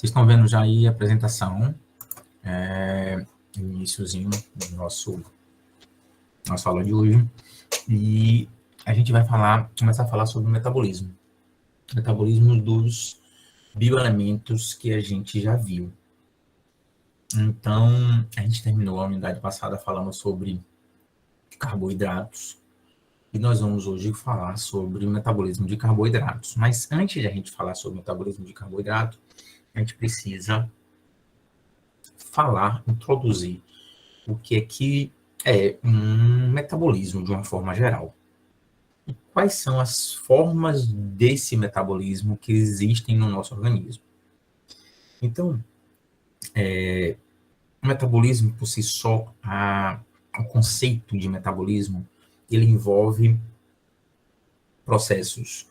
Vocês estão vendo já aí a apresentação, iniciozinho do nossa aula de hoje. E a gente vai começar a falar sobre o metabolismo. Metabolismo dos bioelementos que a gente já viu. Então, a gente terminou a unidade passada falando sobre carboidratos. E nós vamos hoje falar sobre o metabolismo de carboidratos. Mas antes de a gente falar sobre o metabolismo de carboidrato, a gente precisa introduzir o que é um metabolismo de uma forma geral. E quais são as formas desse metabolismo que existem no nosso organismo? Então, o metabolismo por si só, o conceito de metabolismo, ele envolve processos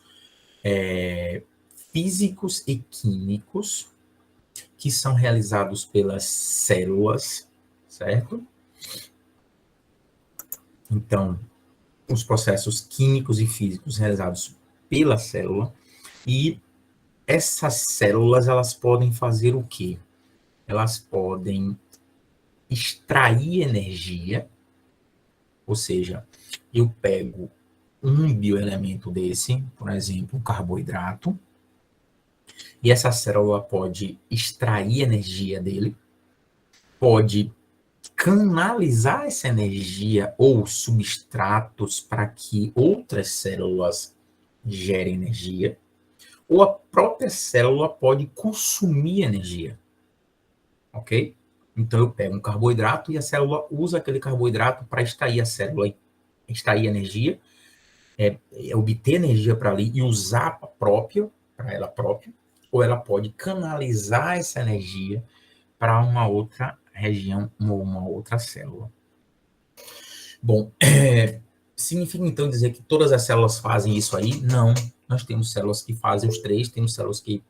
físicos e químicos que são realizados pelas células, certo? Então, os processos químicos e físicos realizados pela célula, e essas células, elas podem fazer o quê? Elas podem extrair energia, ou seja, eu pego um bioelemento desse, por exemplo, um carboidrato, e essa célula pode extrair energia dele, pode canalizar essa energia ou substratos para que outras células gerem energia, ou a própria célula pode consumir energia, ok? Então eu pego um carboidrato e a célula usa aquele carboidrato para extrair energia, obter energia para ali e usar para ela própria, ou ela pode canalizar essa energia para uma outra região ou uma outra célula. Bom, significa então dizer que todas as células fazem isso aí? Não. Nós temos células que fazem os três, temos células que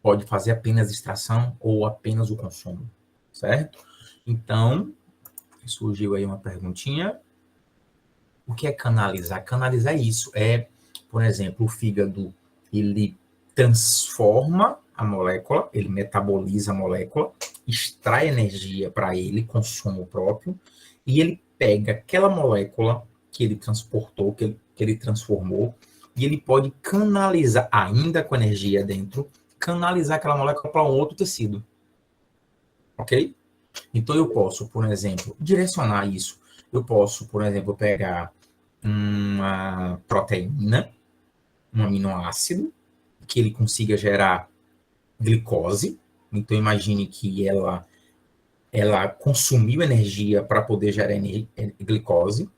pode fazer apenas extração ou apenas o consumo, certo? Então, surgiu aí uma perguntinha. O que é canalizar? Canalizar é isso. Por exemplo, o fígado, ele transforma a molécula, ele metaboliza a molécula, extrai energia para ele, consumo próprio, e ele pega aquela molécula que ele transportou, que ele transformou, e ele pode canalizar, ainda com energia dentro, canalizar aquela molécula para um outro tecido. Ok? Então, eu posso, por exemplo, direcionar isso. Eu posso, por exemplo, pegar uma proteína, um aminoácido, que ele consiga gerar glicose. Então, imagine que ela consumiu energia para poder gerar glicose,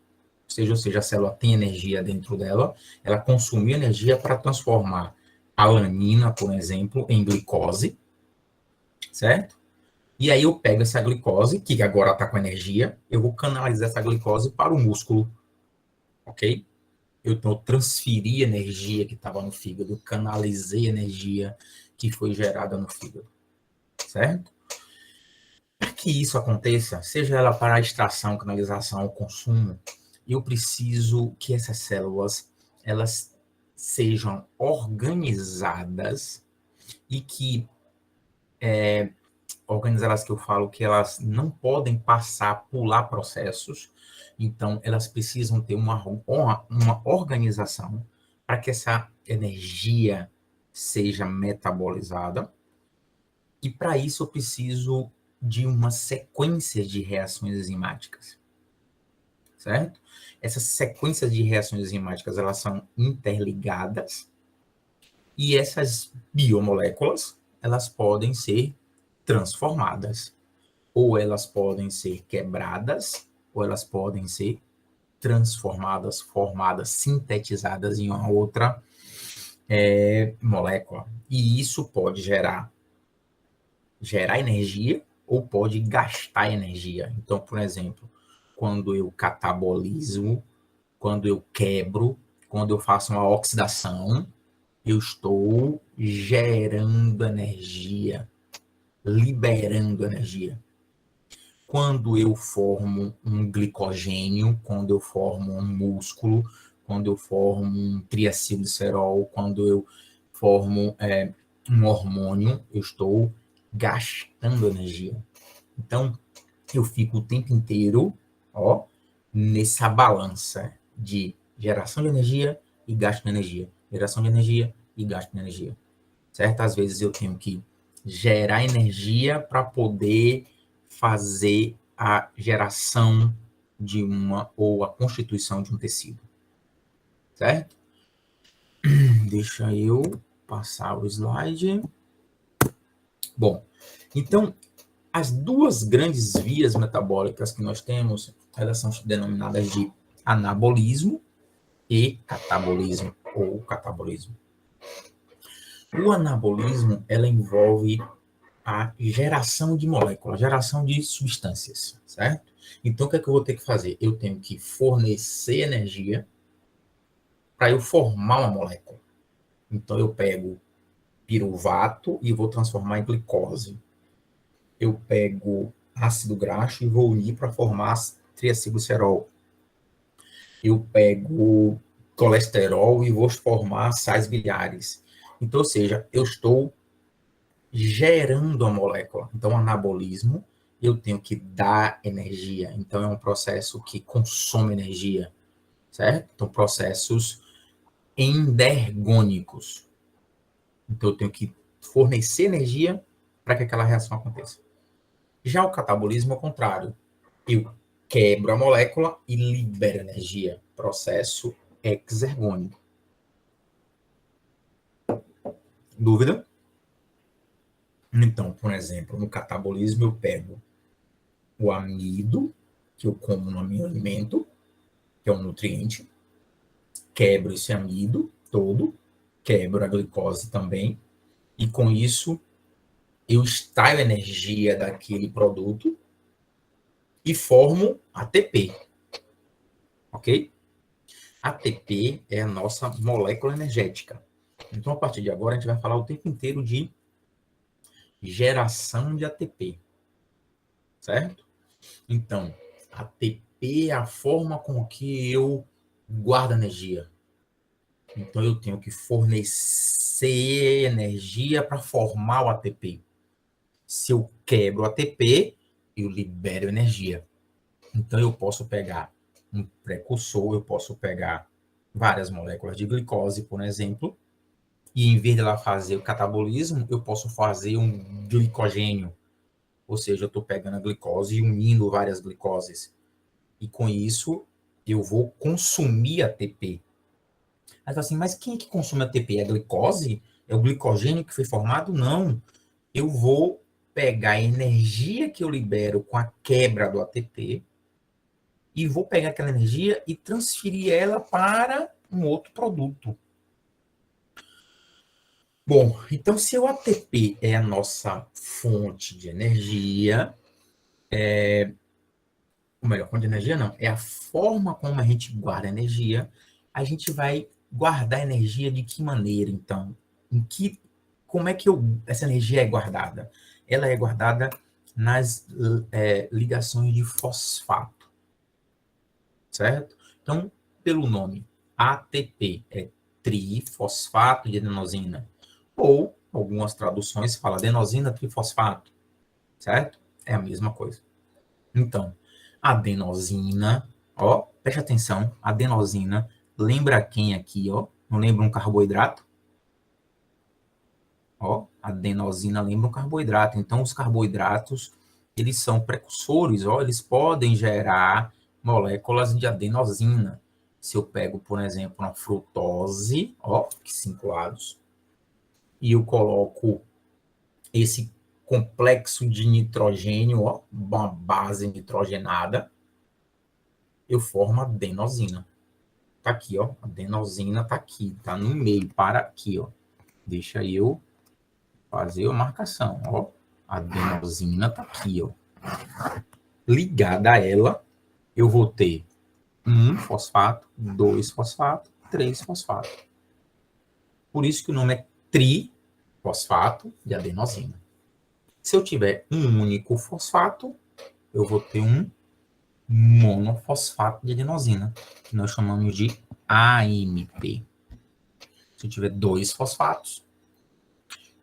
ou seja, a célula tem energia dentro dela, ela consumiu energia para transformar alanina, por exemplo, em glicose, certo? E aí eu pego essa glicose, que agora está com energia, eu vou canalizar essa glicose para o músculo, ok? Eu transferi energia que estava no fígado, canalizei energia que foi gerada no fígado, certo? Para que isso aconteça, seja ela para a extração, canalização ou consumo, eu preciso que essas células, elas sejam organizadas e que organizadas que eu falo que elas não podem pular processos, então elas precisam ter uma organização para que essa energia seja metabolizada, e para isso eu preciso de uma sequência de reações enzimáticas, certo? Essas sequências de reações enzimáticas, elas são interligadas, e essas biomoléculas, elas podem ser transformadas, ou elas podem ser quebradas, ou elas podem ser transformadas, formadas, sintetizadas em uma outra molécula. E isso pode gerar energia ou pode gastar energia. Então, por exemplo, quando eu catabolizo, quando eu quebro, quando eu faço uma oxidação, eu estou gerando energia, liberando energia. Quando eu formo um glicogênio, quando eu formo um músculo, quando eu formo um triacilglicerol, quando eu formo um hormônio, eu estou gastando energia. Então, eu fico o tempo inteiro, ó, nessa balança de geração de energia e gasto de energia. Geração de energia e gasto de energia. Certo? Às vezes eu tenho que gerar energia para poder fazer a geração de uma ou a constituição de um tecido. Certo? Deixa eu passar o slide. Bom, então, as duas grandes vias metabólicas que nós temos, elas são denominadas de anabolismo e catabolismo, ou catabolismo. O anabolismo, ela envolve a geração de moléculas, geração de substâncias, certo? Então, o que é que eu vou ter que fazer? Eu tenho que fornecer energia para eu formar uma molécula. Então, eu pego piruvato e vou transformar em glicose. Eu pego ácido graxo e vou unir para formar triacilglicerol. Eu pego colesterol e vou formar sais biliares. Então, ou seja, eu estou gerando a molécula. Então, anabolismo, eu tenho que dar energia. Então, é um processo que consome energia, certo? Então, processos endergônicos. Então, eu tenho que fornecer energia para que aquela reação aconteça. Já o catabolismo é o contrário. Eu quebro a molécula e libero energia. Processo exergônico. Dúvida? Então, por exemplo, no catabolismo eu pego o amido, que eu como no meu alimento, que é um nutriente, quebro esse amido todo, quebro a glicose também, e com isso eu extraio energia daquele produto e formo ATP, ok? ATP é a nossa molécula energética. Então, a partir de agora, a gente vai falar o tempo inteiro de geração de ATP, certo? Então, ATP é a forma com que eu guardo energia. Então, eu tenho que fornecer energia para formar o ATP. Se eu quebro o ATP, eu libero energia. Então, eu posso pegar um precursor, eu posso pegar várias moléculas de glicose, por exemplo, e em vez de ela fazer o catabolismo, eu posso fazer um glicogênio. Ou seja, eu estou pegando a glicose e unindo várias glicoses. E com isso, eu vou consumir ATP. Aí fala assim, mas quem é que consome ATP? É a glicose? É o glicogênio que foi formado? Não. Eu vou pegar a energia que eu libero com a quebra do ATP e vou pegar aquela energia e transferir ela para um outro produto. Bom, então se o ATP é a nossa fonte de energia, ou melhor, fonte de energia não, é a forma como a gente guarda energia, a gente vai guardar energia de que maneira, então? Como é que essa energia é guardada? Ela é guardada nas ligações de fosfato, certo? Então, pelo nome, ATP é trifosfato de adenosina, ou algumas traduções falam adenosina trifosfato, certo? É a mesma coisa. Então, adenosina, ó, preste atenção, adenosina, lembra quem aqui, ó? Não lembra um carboidrato? Ó, adenosina lembra um carboidrato. Então, os carboidratos, eles são precursores, ó, eles podem gerar moléculas de adenosina. Se eu pego, por exemplo, uma frutose, ó, 5 lados, e eu coloco esse complexo de nitrogênio, ó, uma base nitrogenada, eu formo adenosina. Tá aqui, ó, adenosina tá aqui, tá no meio, para aqui, ó. Deixa eu fazer a marcação, ó. A adenosina tá aqui, ó. Ligada a ela, eu vou ter 1 fosfato, 2 fosfato, 3 fosfato. Por isso que o nome é trifosfato de adenosina. Se eu tiver um único fosfato, eu vou ter um monofosfato de adenosina, que nós chamamos de AMP. Se eu tiver 2 fosfatos,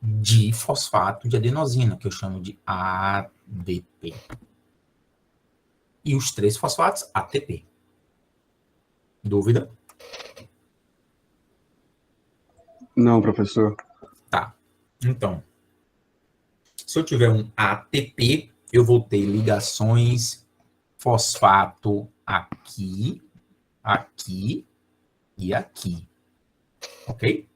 de fosfato de adenosina, que eu chamo de ADP. E os 3 fosfatos, ATP. Dúvida? Não, professor. Tá. Então, se eu tiver um ATP, eu vou ter ligações fosfato aqui, aqui e aqui. Ok?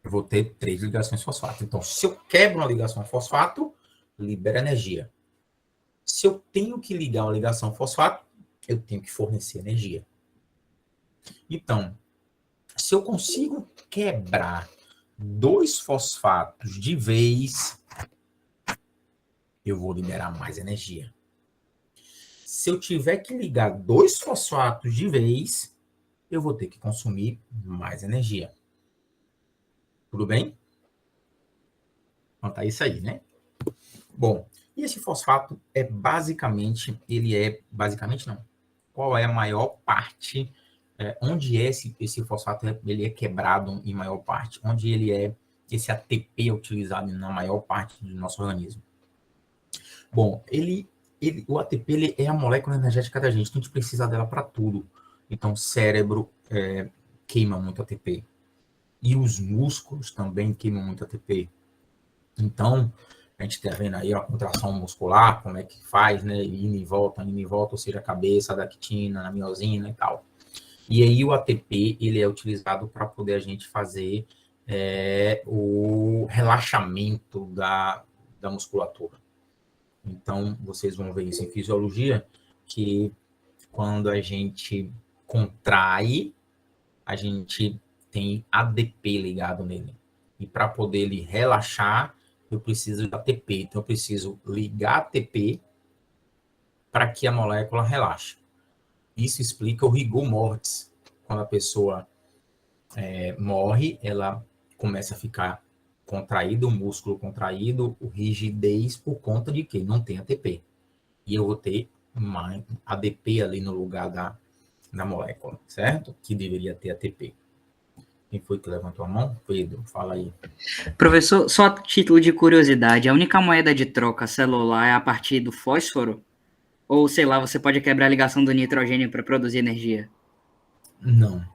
Eu vou ter 3 ligações fosfato. Então, se eu quebro uma ligação fosfato, libera energia. Se eu tenho que ligar uma ligação fosfato, eu tenho que fornecer energia. Então, se eu consigo quebrar 2 fosfatos de vez, eu vou liberar mais energia. Se eu tiver que ligar 2 fosfatos de vez, eu vou ter que consumir mais energia. Tudo bem? Então tá isso aí, né? Bom, e esse fosfato basicamente não. Qual é a maior parte, onde esse fosfato ele é quebrado em maior parte? Onde esse ATP é utilizado na maior parte do nosso organismo? Bom, o ATP ele é a molécula energética da gente, então a gente precisa dela para tudo. Então, o cérebro queima muito ATP. E os músculos também queimam muito ATP. Então, a gente está vendo aí a contração muscular, como é que faz, né? Indo e volta, ou seja, a cabeça da actina, na miosina e tal. E aí o ATP, ele é utilizado para poder a gente fazer o relaxamento da musculatura. Então, vocês vão ver isso em fisiologia, que quando a gente contrai, a gente tem ADP ligado nele. E para poder ele relaxar, eu preciso de ATP. Então, eu preciso ligar ATP para que a molécula relaxe. Isso explica o rigor mortis. Quando a pessoa morre, ela começa a ficar contraída, o músculo contraído, rigidez por conta de que não tem ATP. E eu vou ter uma ADP ali no lugar da molécula, certo? Que deveria ter ATP. Quem foi que levantou a mão? Pedro, fala aí. Professor, só a título de curiosidade, a única moeda de troca celular é a partir do fósforo? Ou, sei lá, você pode quebrar a ligação do nitrogênio para produzir energia? Não,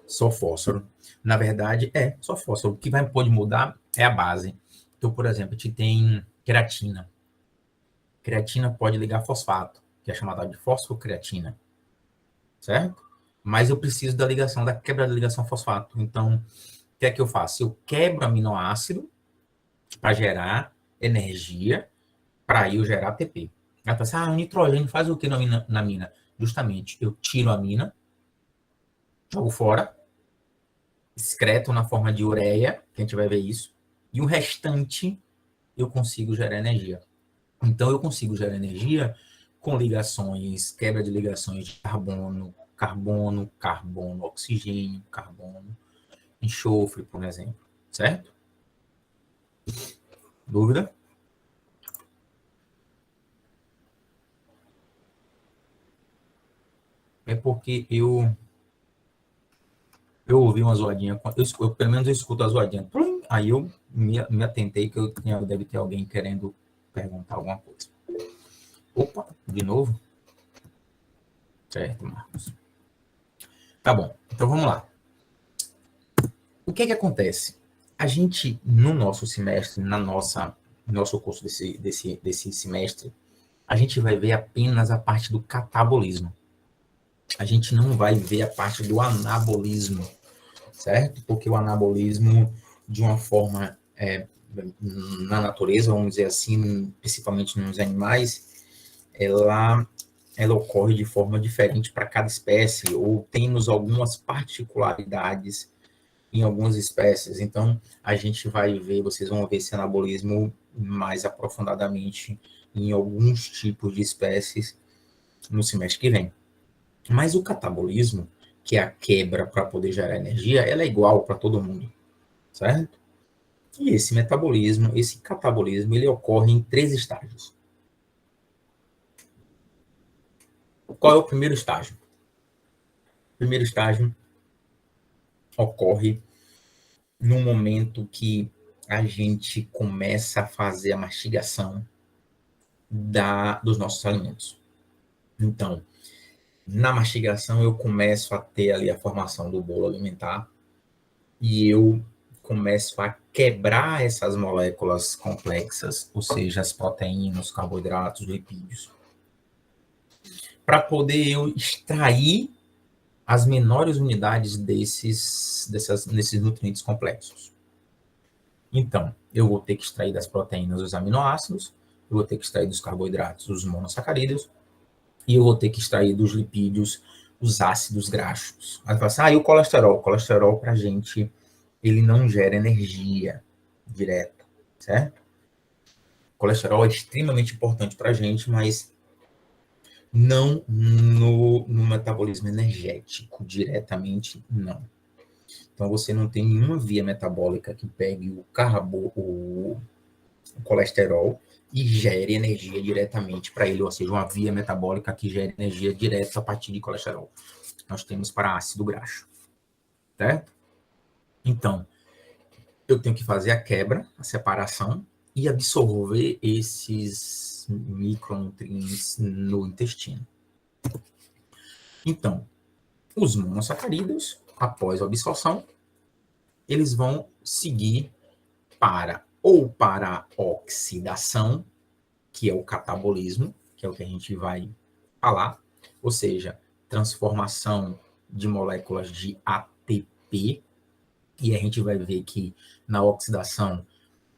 só fósforo. Na verdade, só fósforo. O que pode mudar é a base. Então, por exemplo, a gente tem creatina. Creatina pode ligar fosfato, que é chamada de fosfocreatina, certo? Mas eu preciso da ligação, da quebra da ligação fosfato. Então, o que é que eu faço? Eu quebro aminoácido para gerar energia, para eu gerar ATP. Ela fala assim, o nitrogênio faz o que na mina? Justamente, eu tiro a mina, jogo fora, excreto na forma de ureia, que a gente vai ver isso, e o restante eu consigo gerar energia. Então, eu consigo gerar energia com ligações, quebra de ligações de carbono, oxigênio, carbono, enxofre, por exemplo, certo? Dúvida? É porque eu ouvi uma zoadinha, pelo menos eu escuto a zoadinha, aí eu me atentei que deve ter alguém querendo perguntar alguma coisa. Opa, de novo? Certo, Marcos. Tá bom, então vamos lá. O que acontece? A gente, no nosso semestre, no nosso curso desse semestre, a gente vai ver apenas a parte do catabolismo. A gente não vai ver a parte do anabolismo, certo? Porque o anabolismo, de uma forma na natureza, vamos dizer assim, principalmente nos animais, ela ocorre de forma diferente para cada espécie, ou temos algumas particularidades em algumas espécies. Então, a gente vai ver, vocês vão ver esse anabolismo mais aprofundadamente em alguns tipos de espécies no semestre que vem. Mas o catabolismo, que é a quebra para poder gerar energia, ela é igual para todo mundo, certo? E esse metabolismo, esse catabolismo, ele ocorre em 3 estágios. Qual é o primeiro estágio? O primeiro estágio ocorre no momento que a gente começa a fazer a mastigação dos nossos alimentos. Então, na mastigação, eu começo a ter ali a formação do bolo alimentar e eu começo a quebrar essas moléculas complexas, ou seja, as proteínas, os carboidratos, os lipídios, para poder eu extrair as menores unidades desses nutrientes complexos. Então, eu vou ter que extrair das proteínas os aminoácidos, eu vou ter que extrair dos carboidratos os monossacarídeos, e eu vou ter que extrair dos lipídios os ácidos graxos. Aí fala assim, e o colesterol? O colesterol, para a gente, ele não gera energia direta, certo? O colesterol é extremamente importante para a gente, mas não no metabolismo energético, diretamente, não. Então, você não tem nenhuma via metabólica que pegue o colesterol e gere energia diretamente para ele, ou seja, uma via metabólica que gere energia direta a partir de colesterol. Nós temos para ácido graxo, certo? Então, eu tenho que fazer a quebra, a separação e absorver esses micronutrientes no intestino. Então, os monossacarídeos, após a absorção, eles vão seguir para a oxidação, que é o catabolismo, que é o que a gente vai falar, ou seja, transformação de moléculas de ATP, e a gente vai ver que na oxidação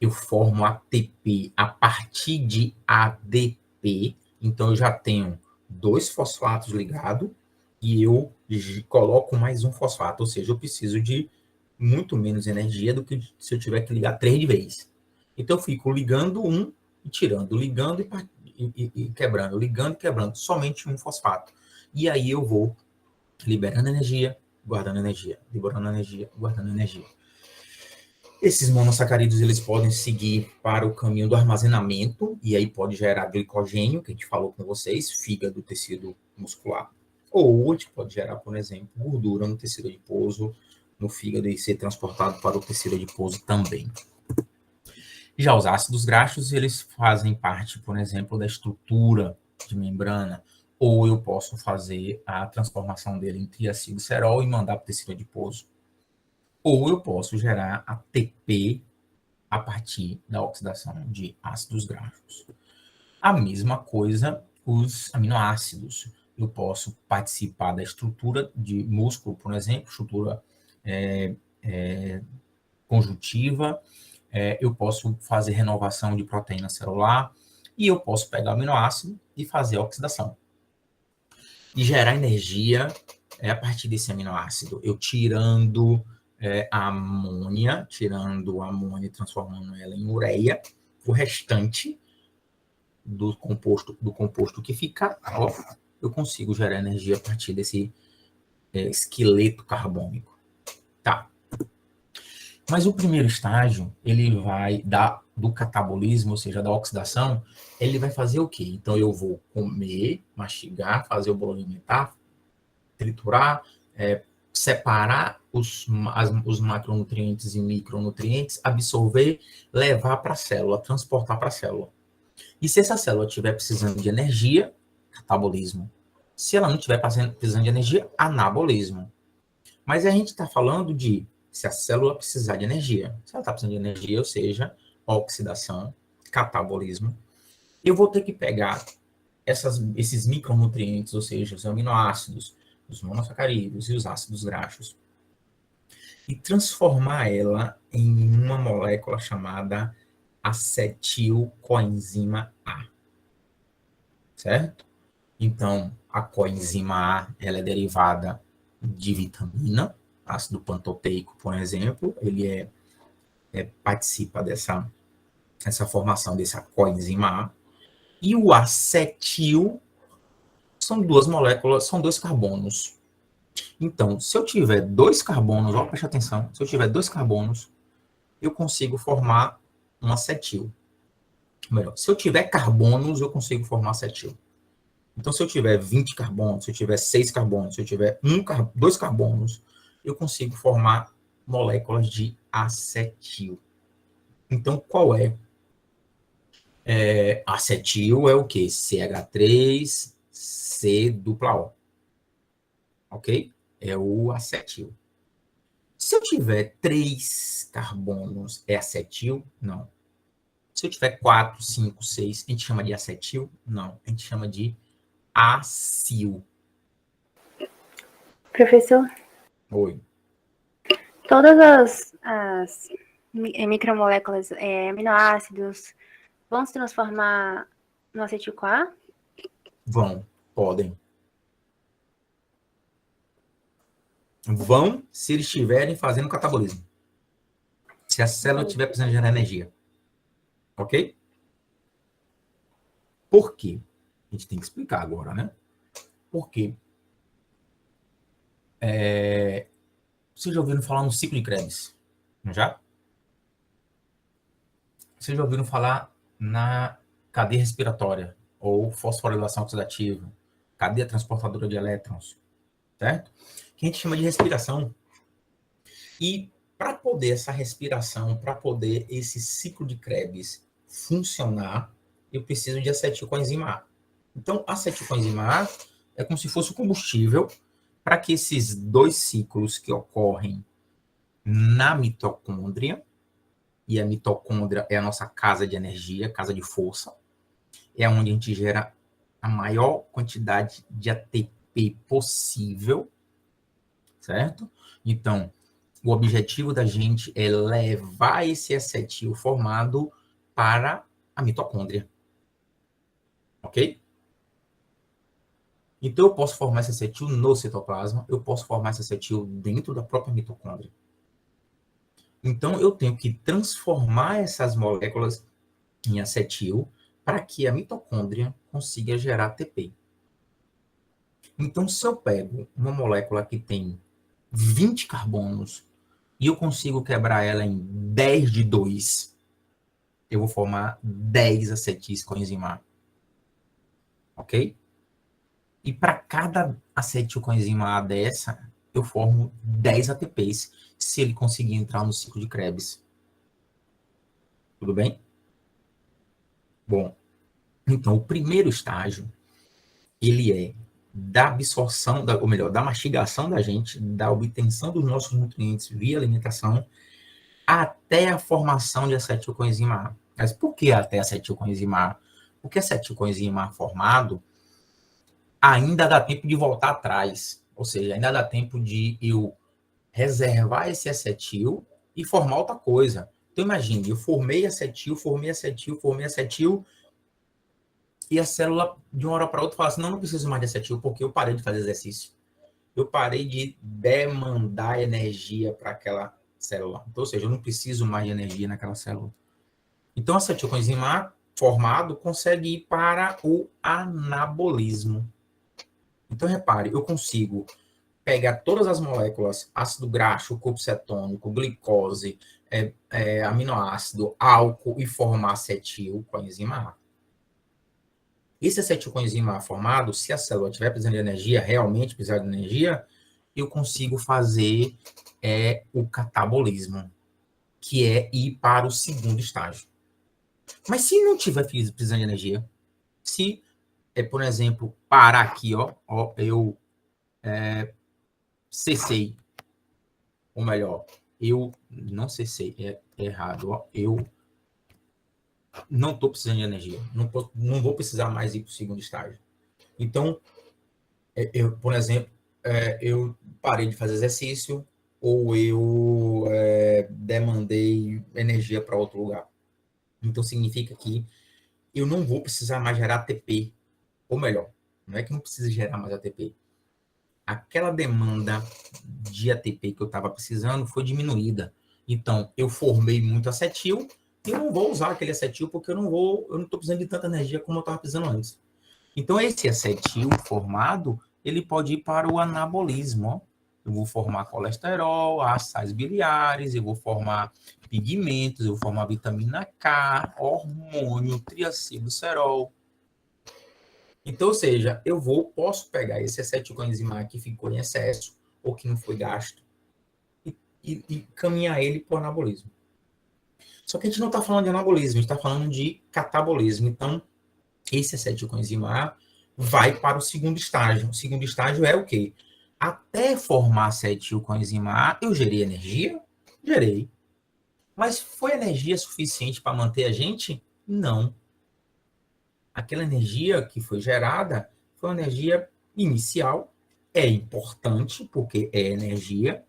eu formo ATP a partir de ADP, então eu já tenho 2 fosfatos ligados e eu coloco mais um fosfato, ou seja, eu preciso de muito menos energia do que se eu tiver que ligar 3 de vez. Então eu fico ligando um e tirando, ligando e quebrando, ligando e quebrando, somente um fosfato. E aí eu vou liberando energia, guardando energia, liberando energia, guardando energia. Esses monossacarídeos, eles podem seguir para o caminho do armazenamento, e aí pode gerar glicogênio, que a gente falou com vocês, fígado, tecido muscular. Ou a gente pode gerar, por exemplo, gordura no tecido adiposo, no fígado, e ser transportado para o tecido adiposo também. Já os ácidos graxos, eles fazem parte, por exemplo, da estrutura de membrana, ou eu posso fazer a transformação dele em triacilglicerol e mandar para o tecido adiposo. Ou eu posso gerar ATP a partir da oxidação de ácidos graxos. A mesma coisa os aminoácidos. Eu posso participar da estrutura de músculo, por exemplo, estrutura conjuntiva, eu posso fazer renovação de proteína celular e eu posso pegar o aminoácido e fazer a oxidação. E gerar energia a partir desse aminoácido. Eu tirando a amônia e transformando ela em ureia, o restante do composto que fica, eu consigo gerar energia a partir desse esqueleto carbônico. Tá. Mas o primeiro estágio, ele vai do catabolismo, ou seja, da oxidação, ele vai fazer o quê? Então, eu vou comer, mastigar, fazer o bolo alimentar, triturar, separar os macronutrientes e micronutrientes, absorver, levar para a célula, transportar para a célula. E se essa célula estiver precisando de energia, catabolismo. Se ela não estiver precisando de energia, anabolismo. Mas a gente está falando de se a célula precisar de energia. Se ela está precisando de energia, ou seja, oxidação, catabolismo, eu vou ter que pegar esses micronutrientes, ou seja, os aminoácidos, os monossacarídeos e os ácidos graxos, e transformar ela em uma molécula chamada acetilcoenzima A. Certo? Então, a coenzima A, ela é derivada de vitamina, ácido pantoteico, por exemplo, ele participa dessa formação dessa coenzima A. E o acetil são 2 moléculas, são 2 carbonos. Então, se eu tiver 2 carbonos, preste atenção, se eu tiver 2 carbonos, eu consigo formar um acetil. Melhor, se eu tiver carbonos, eu consigo formar acetil. Então, se eu tiver 20 carbonos, se eu tiver 6 carbonos, se eu tiver 2 carbonos, eu consigo formar moléculas de acetil. Então, qual é? Acetil é o quê? CH3, C dupla O. Ok? É o acetil. Se eu tiver 3 carbonos, é acetil? Não. Se eu tiver 4, 5, 6, a gente chama de acetil? Não. A gente chama de acil. Professor, Oi. todas as micromoléculas, aminoácidos, vão se transformar no acetil-CoA? Podem. Vão se eles estiverem fazendo catabolismo. Se a célula estiver precisando gerar energia. Ok? Por quê? A gente tem que explicar agora, né? Por quê? Vocês já ouviram falar no ciclo de Krebs? Não já? Vocês já ouviram falar na cadeia respiratória, ou fosforilação oxidativa, cadeia transportadora de elétrons, certo? Que a gente chama de respiração. E para poder essa respiração, para poder esse ciclo de Krebs funcionar, eu preciso de acetilcoenzima A. Então, acetilcoenzima A é como se fosse o combustível para que esses dois ciclos que ocorrem na mitocôndria, e a mitocôndria é a nossa casa de energia, casa de força, é onde a gente gera a maior quantidade de ATP possível, certo? Então, o objetivo da gente é levar esse acetil formado para a mitocôndria. Ok? Então, eu posso formar esse acetil no citoplasma, eu posso formar esse acetil dentro da própria mitocôndria. Então, eu tenho que transformar essas moléculas em acetil para que a mitocôndria consiga gerar ATP. Então, se eu pego uma molécula que tem 20 carbonos e eu consigo quebrar ela em 10 de 2, eu vou formar 10 acetis coenzima A. Ok? E para cada acetilcoenzima A dessa, eu formo 10 ATPs, se ele conseguir entrar no ciclo de Krebs. Tudo bem? Bom, então o primeiro estágio, ele é da absorção, ou melhor, da mastigação da gente, da obtenção dos nossos nutrientes via alimentação, até a formação de acetilcoenzima A. Mas por que até acetilcoenzima A? Porque acetilcoenzima A formado, ainda dá tempo de voltar atrás. Ou seja, ainda dá tempo de eu reservar esse acetil e formar outra coisa. Então, imagine, eu formei acetil, e a célula, de uma hora para outra, fala assim, não preciso mais de acetil, porque eu parei de fazer exercício. Eu parei de demandar energia para aquela célula. Então, ou seja, eu não preciso mais de energia naquela célula. Então, a acetilcoenzima A formado consegue ir para o anabolismo. Então, repare, eu consigo pegar todas as moléculas, ácido graxo, corpo cetônico, glicose, aminoácido, álcool e formar acetilcoenzima A. Esse acetilcoenzima A formado, se a célula estiver precisando de energia, realmente precisar de energia, eu consigo fazer o catabolismo, que é ir para o segundo estágio. Mas se não tiver precisando de energia, se, por exemplo, parar aqui, eu cessei, ou melhor, eu não cessei, é errado, eu não estou precisando de energia, não vou precisar mais ir para o segundo estágio. Então, por exemplo, eu parei de fazer exercício ou eu demandei energia para outro lugar. Então, significa que eu não vou precisar mais gerar ATP. Ou melhor, não é que não precisa gerar mais ATP. Aquela demanda de ATP que eu estava precisando foi diminuída. Então, eu formei muito acetil e eu não vou usar aquele acetil porque eu não estou precisando de tanta energia como eu estava precisando antes. Então, esse acetil formado, ele pode ir para o anabolismo. Ó. Eu vou formar colesterol, as sais biliares, eu vou formar pigmentos, eu vou formar vitamina K, hormônio, triacilcerol. Então, ou seja, posso pegar esse acetilcoenzima que ficou em excesso ou que não foi gasto e caminhar ele para o anabolismo. Só que a gente não está falando de anabolismo, a gente está falando de catabolismo. Então, esse acetilcoenzima A vai para o segundo estágio. O segundo estágio é o quê? Até formar acetilcoenzima A, eu gerei energia? Gerei. Mas foi energia suficiente para manter a gente? Não. Aquela energia que foi gerada foi uma energia inicial, é importante, porque é energia,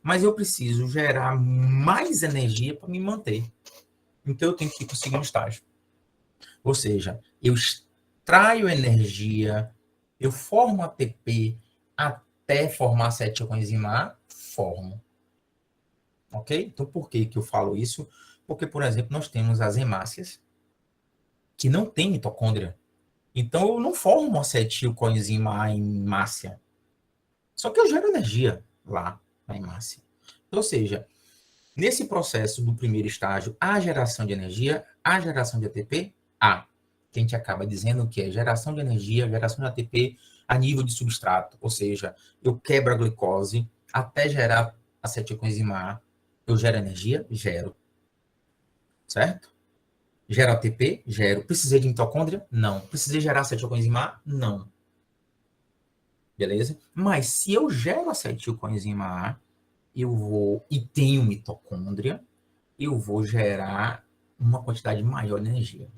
mas eu preciso gerar mais energia para me manter. Então, eu tenho que ir para o segundo estágio. Ou seja, eu extraio energia, eu formo ATP até formar acetilcoenzima A, formo. Ok? Então, por que eu falo isso? Porque, por exemplo, nós temos as hemácias, que não tem mitocôndria. Então, eu não formo acetilcoenzima A em hemácia. Só que eu gero energia lá na hemácia. Ou seja, nesse processo do primeiro estágio, a geração de energia, a geração de ATP, que a gente acaba dizendo que é geração de energia, geração de ATP a nível de substrato. Ou seja, eu quebro a glicose até gerar acetilcoenzima A. Eu gero energia? Gero. Certo? Gero ATP? Gero. Precisei de mitocôndria? Não. Precisei gerar acetilcoenzima A? Não. Beleza? Mas se eu gero acetilcoenzima A, eu vou, e tenho mitocôndria, eu vou gerar uma quantidade maior de energia.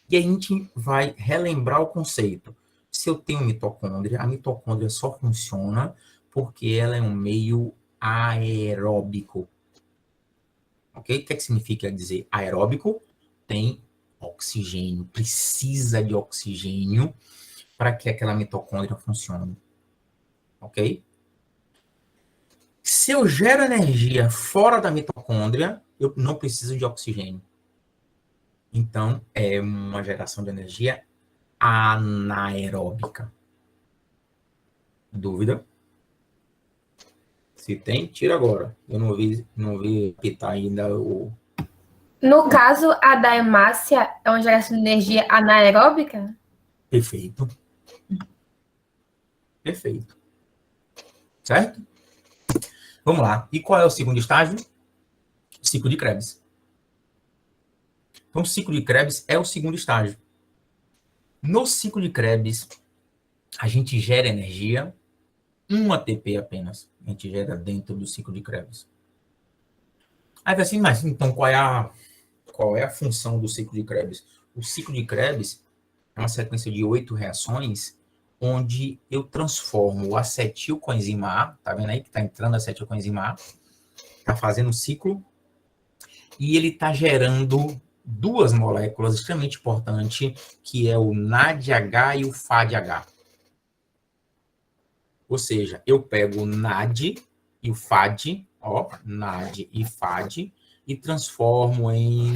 E aí a gente vai relembrar o conceito. Se eu tenho mitocôndria, a mitocôndria só funciona porque ela é um meio aeróbico. Ok? O que significa dizer aeróbico? Tem oxigênio, precisa de oxigênio para que aquela mitocôndria funcione. Ok? Se eu gero energia fora da mitocôndria, eu não preciso de oxigênio. Então, é uma geração de energia anaeróbica. Dúvida? Se tem, tira agora. Eu não vi apitar ainda o... No caso, a da hemácia é uma geração de energia anaeróbica? Perfeito. Perfeito. Certo? Vamos lá. E qual é o segundo estágio? O ciclo de Krebs. Então, o ciclo de Krebs é o segundo estágio. No ciclo de Krebs, a gente gera energia, um ATP apenas. A gente gera dentro do ciclo de Krebs. Aí vai assim, mas então qual é a função do ciclo de Krebs? O ciclo de Krebs é uma sequência de 8 reações onde eu transformo o acetilcoenzima A, tá vendo aí que tá entrando acetilcoenzima A, tá fazendo o ciclo, e ele tá gerando duas moléculas extremamente importantes, que é o NADH e o FADH. Ou seja, eu pego o NAD e o FAD, NAD e FAD, e transformo em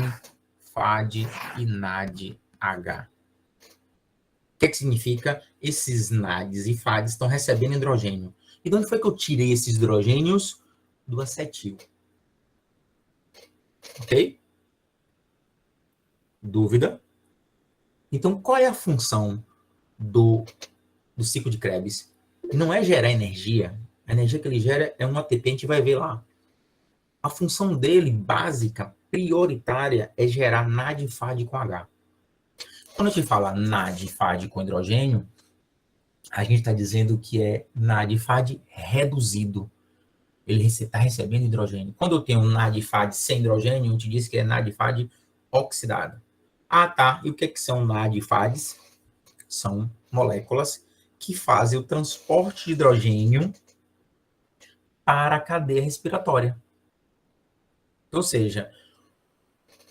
FAD e NADH. O que significa? Esses NADs e FADs estão recebendo hidrogênio. E de onde foi que eu tirei esses hidrogênios? Do acetil. Ok? Dúvida? Então, qual é a função do ciclo de Krebs? Não é gerar energia. A energia que ele gera é um ATP, a gente vai ver lá. A função dele, básica, prioritária, é gerar NAD e FAD com H. Quando a gente fala NAD e FAD com hidrogênio, a gente está dizendo que é NAD e FAD reduzido. Ele está recebendo hidrogênio. Quando eu tenho NAD e FAD sem hidrogênio, a gente diz que é NAD e FAD oxidado. Ah, tá. E o que são NAD e FADs? São moléculas que fazem o transporte de hidrogênio para a cadeia respiratória. Ou seja,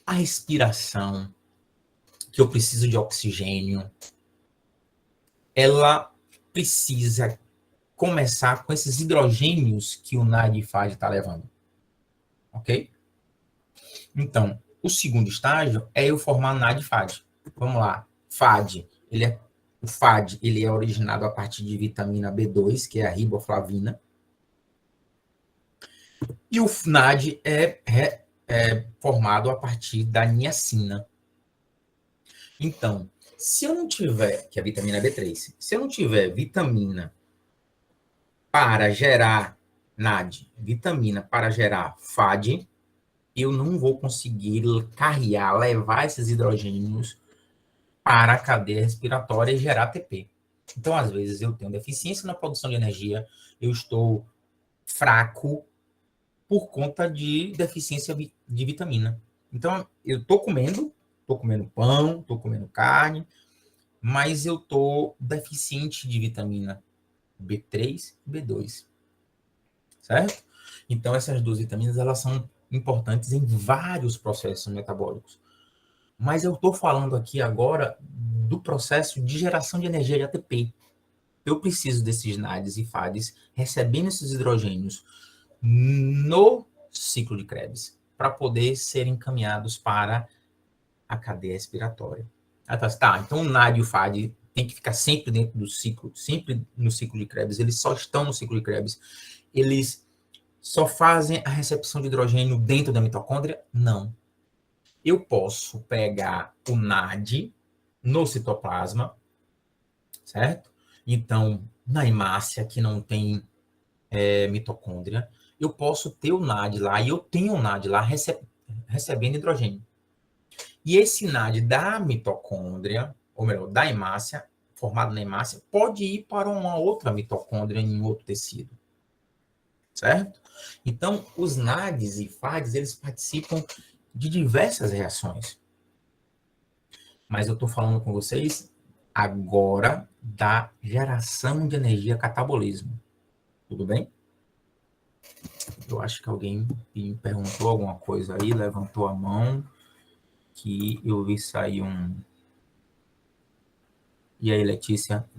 a respiração, que eu preciso de oxigênio, ela precisa começar com esses hidrogênios que o NAD e FAD está levando. Ok? Então, o segundo estágio é eu formar NAD e FAD. Vamos lá. O FAD ele é originado a partir de vitamina B2, que é a riboflavina. E o NAD é formado a partir da niacina. Então, se eu não tiver, que é a vitamina B3, se eu não tiver vitamina para gerar NAD, vitamina para gerar FAD, eu não vou conseguir carregar, levar esses hidrogênios para a cadeia respiratória e gerar ATP. Então, às vezes, eu tenho deficiência na produção de energia, eu estou fraco por conta de deficiência de vitamina. Então, eu estou comendo pão, estou comendo carne, mas eu estou deficiente de vitamina B3 e B2, certo? Então, essas duas vitaminas, elas são importantes em vários processos metabólicos. Mas eu estou falando aqui agora do processo de geração de energia de ATP. Eu preciso desses NADs e FADs recebendo esses hidrogênios no ciclo de Krebs para poder serem encaminhados para a cadeia respiratória. Tá, então o NAD e o FAD tem que ficar sempre dentro do ciclo, sempre no ciclo de Krebs. Eles só estão no ciclo de Krebs. Eles só fazem a recepção de hidrogênio dentro da mitocôndria? Não. Eu posso pegar o NAD no citoplasma, certo? Então, na hemácia, que não tem mitocôndria, eu posso ter o NAD lá, e eu tenho o NAD lá recebendo hidrogênio. E esse NAD da mitocôndria, ou melhor, da hemácia, formado na hemácia, pode ir para uma outra mitocôndria em outro tecido, certo? Então, os NADs e FADs, eles participam de diversas reações. Mas eu estou falando com vocês agora da geração de energia catabolismo. Tudo bem? Eu acho que alguém me perguntou alguma coisa aí, levantou a mão, que eu vi sair um... E aí, Letícia?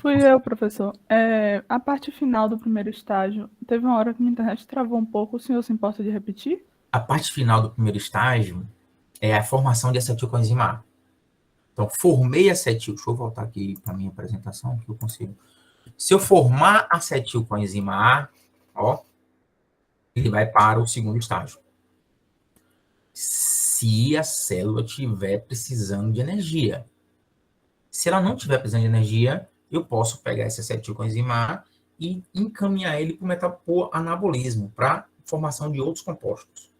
Fui eu, professor. A parte final do primeiro estágio, teve uma hora que minha internet travou um pouco, o senhor se importa de repetir? A parte final do primeiro estágio é a formação de acetilcoenzima A. Então, formei acetil... Deixa eu voltar aqui para a minha apresentação, que eu consigo. Se eu formar acetilcoenzima A, ó, ele vai para o segundo estágio. Se a célula estiver precisando de energia. Se ela não estiver precisando de energia, eu posso pegar esse acetilcoenzima A e encaminhar ele para o anabolismo, para formação de outros compostos.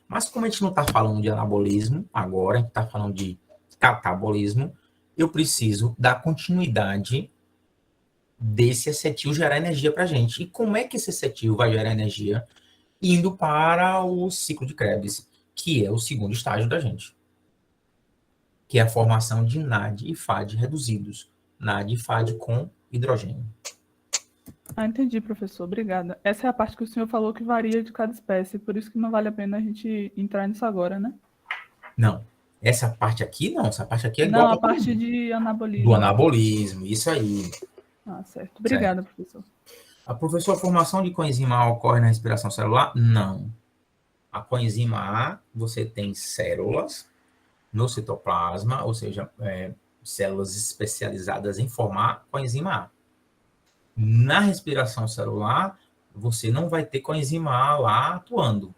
Mas como a gente não está falando de anabolismo agora, a gente está falando de catabolismo, eu preciso dar continuidade desse acetil gerar energia para a gente. E como é que esse acetil vai gerar energia? Indo para o ciclo de Krebs, que é o segundo estágio da gente, que é a formação de NAD e FAD reduzidos. NAD e FAD com hidrogênio. Ah, entendi, professor. Obrigada. Essa é a parte que o senhor falou que varia de cada espécie, por isso que não vale a pena a gente entrar nisso agora, né? Não. Essa parte aqui, não. Essa parte aqui é Não, igual a parte de anabolismo. do anabolismo. Isso aí. Ah, certo. Obrigada, professor. A professora, a formação de coenzima A ocorre na respiração celular? Não. A coenzima A, você tem células no citoplasma, ou seja, células especializadas em formar coenzima A. Na respiração celular, você não vai ter coenzima A lá atuando.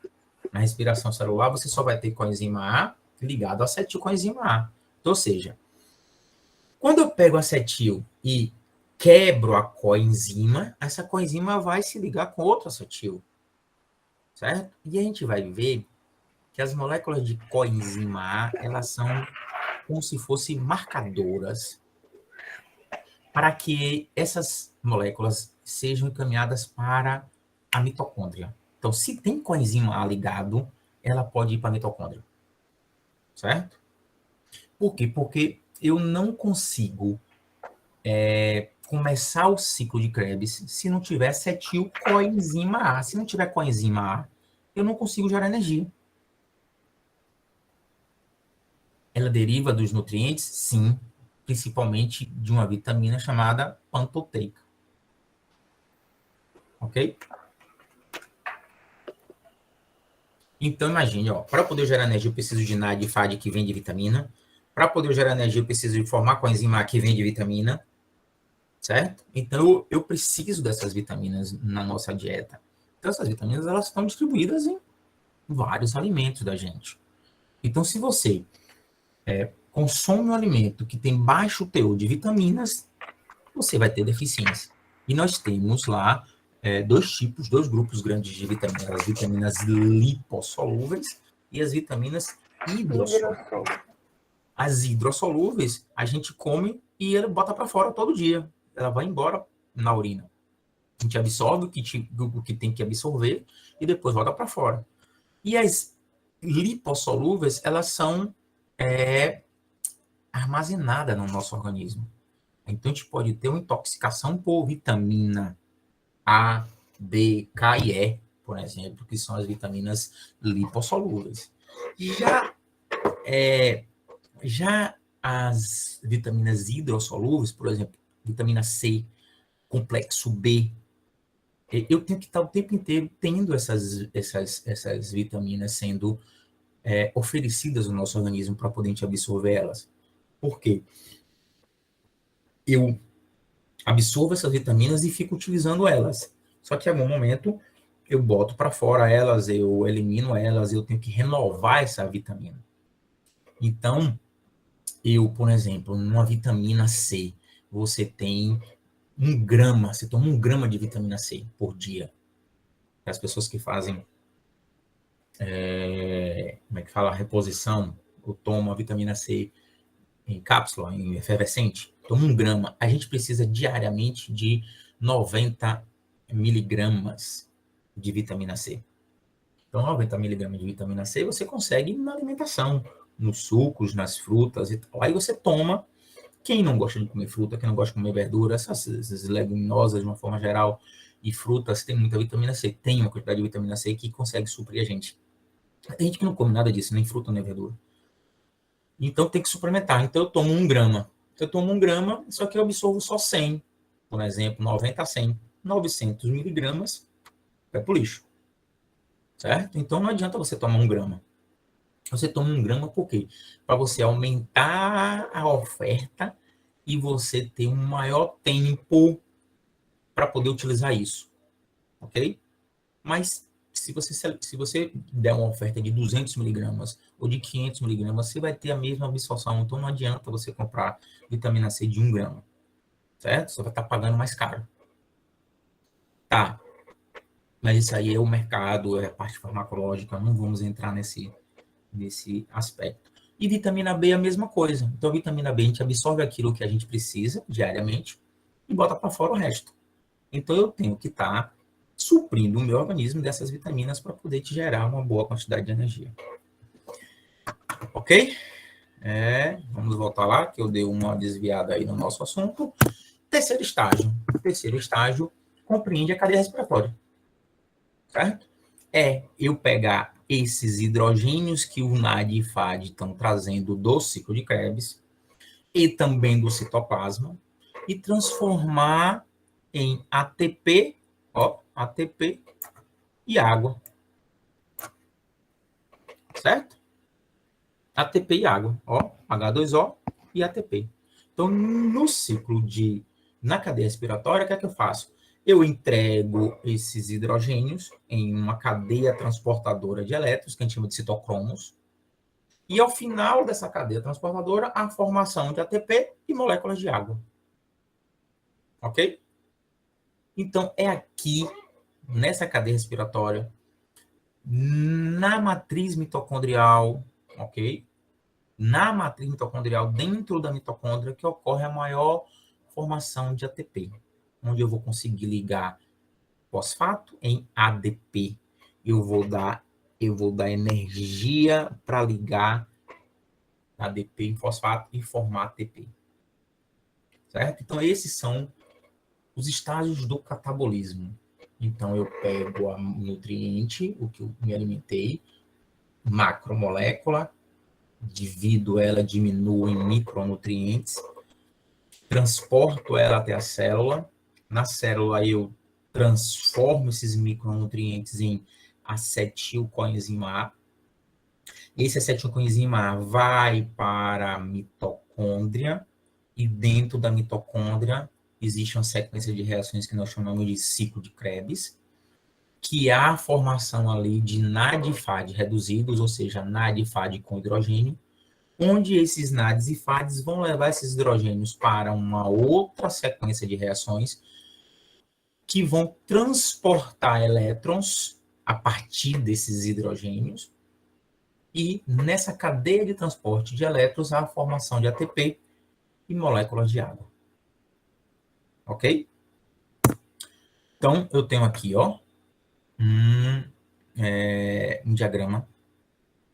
Na respiração celular, você só vai ter coenzima A ligado a acetilcoenzima A. Então, ou seja, quando eu pego acetil e quebro a coenzima, essa coenzima vai se ligar com outro acetil, certo? E a gente vai ver que as moléculas de coenzima A, elas são como se fossem marcadoras para que essas moléculas sejam encaminhadas para a mitocôndria. Então, se tem coenzima A ligado, ela pode ir para a mitocôndria, certo? Por quê? Porque eu não consigo começar o ciclo de Krebs se não tiver acetilcoenzima A. Se não tiver coenzima A, eu não consigo gerar energia. Ela deriva dos nutrientes? Sim, principalmente de uma vitamina chamada pantoteica. Ok? Então, imagine, para poder gerar energia, eu preciso de NAD e FAD que vem de vitamina. Para poder gerar energia, eu preciso de formar coenzima A que vem de vitamina. Certo? Então, eu preciso dessas vitaminas na nossa dieta. Então, essas vitaminas, elas estão distribuídas em vários alimentos da gente. Então, se você consome um alimento que tem baixo teor de vitaminas, você vai ter deficiência. E nós temos lá dois grupos grandes de vitaminas, as vitaminas lipossolúveis e as vitaminas hidrossolúveis. As hidrossolúveis, a gente come e ela bota para fora todo dia. Ela vai embora na urina. A gente absorve o que tem que absorver e depois volta para fora. E as lipossolúveis, elas são armazenadas no nosso organismo. Então, a gente pode ter uma intoxicação por vitamina A, B, K e E, por exemplo, que são as vitaminas lipossolúveis. Já as vitaminas hidrossolúveis, por exemplo, vitamina C, complexo B, eu tenho que estar o tempo inteiro tendo essas vitaminas sendo oferecidas no nosso organismo para poder a gente absorver elas. Por quê? Eu absorvo essas vitaminas e fico utilizando elas. Só que em algum momento eu boto para fora elas, eu elimino elas, eu tenho que renovar essa vitamina. Então, por exemplo, numa vitamina C, você tem 1 grama, você toma 1 grama de vitamina C por dia. As pessoas que fazem, reposição, ou tomam a vitamina C em cápsula, em efervescente, toma 1 grama. A gente precisa diariamente de 90 miligramas de vitamina C. Então, 90 miligramas de vitamina C você consegue na alimentação, nos sucos, nas frutas e tal. Aí você toma. Quem não gosta de comer fruta, quem não gosta de comer verdura, essas leguminosas de uma forma geral, e frutas, tem muita vitamina C, tem uma quantidade de vitamina C que consegue suprir a gente. Tem gente que não come nada disso, nem fruta, nem verdura. Então tem que suplementar. Então eu tomo 1 grama. Eu tomo 1 grama, só que eu absorvo só 100. Por exemplo, 90 a 100. 900 miligramas vai pro lixo. Certo? Então não adianta você tomar 1 grama. Você toma 1 grama por quê? Para você aumentar a oferta e você ter um maior tempo para poder utilizar isso. Ok? Mas se você der uma oferta de 200 miligramas ou de 500 miligramas, você vai ter a mesma absorção. Então não adianta você comprar vitamina C de 1 grama. Certo? Você vai estar pagando mais caro. Tá. Mas isso aí é o mercado, é a parte farmacológica. Não vamos entrar nesse aspecto. E vitamina B é a mesma coisa. Então, a vitamina B, a gente absorve aquilo que a gente precisa diariamente e bota para fora o resto. Então, eu tenho que estar suprindo o meu organismo dessas vitaminas para poder te gerar uma boa quantidade de energia. Ok? Vamos voltar lá, que eu dei uma desviada aí no nosso assunto. Terceiro estágio. O terceiro estágio compreende a cadeia respiratória. Certo? Eu pegar esses hidrogênios que o NAD e FAD estão trazendo do ciclo de Krebs e também do citoplasma e transformar em ATP, ATP e água. Certo? ATP e água, H2O e ATP. Então, no ciclo na cadeia respiratória, o que é que eu faço? Eu entrego esses hidrogênios em uma cadeia transportadora de elétrons, que a gente chama de citocromos, e ao final dessa cadeia transportadora, a formação de ATP e moléculas de água. Ok? Então, é aqui, nessa cadeia respiratória, na matriz mitocondrial, ok? Na matriz mitocondrial, dentro da mitocôndria, que ocorre a maior formação de ATP. Onde eu vou conseguir ligar fosfato em ADP. Eu vou dar energia para ligar ADP em fosfato e formar ATP. Certo? Então, esses são os estágios do catabolismo. Então, eu pego o nutriente, o que eu me alimentei, macromolécula, divido ela, diminuo em micronutrientes, transporto ela até a célula. Na célula, eu transformo esses micronutrientes em acetilcoenzima A. Esse acetilcoenzima A vai para a mitocôndria e dentro da mitocôndria existe uma sequência de reações que nós chamamos de ciclo de Krebs, que há a formação ali de NAD e FAD reduzidos, ou seja, NAD e FAD com hidrogênio, onde esses NADs e FADs vão levar esses hidrogênios para uma outra sequência de reações, que vão transportar elétrons a partir desses hidrogênios, e nessa cadeia de transporte de elétrons há a formação de ATP e moléculas de água. Ok? Então, eu tenho aqui, ó, um diagrama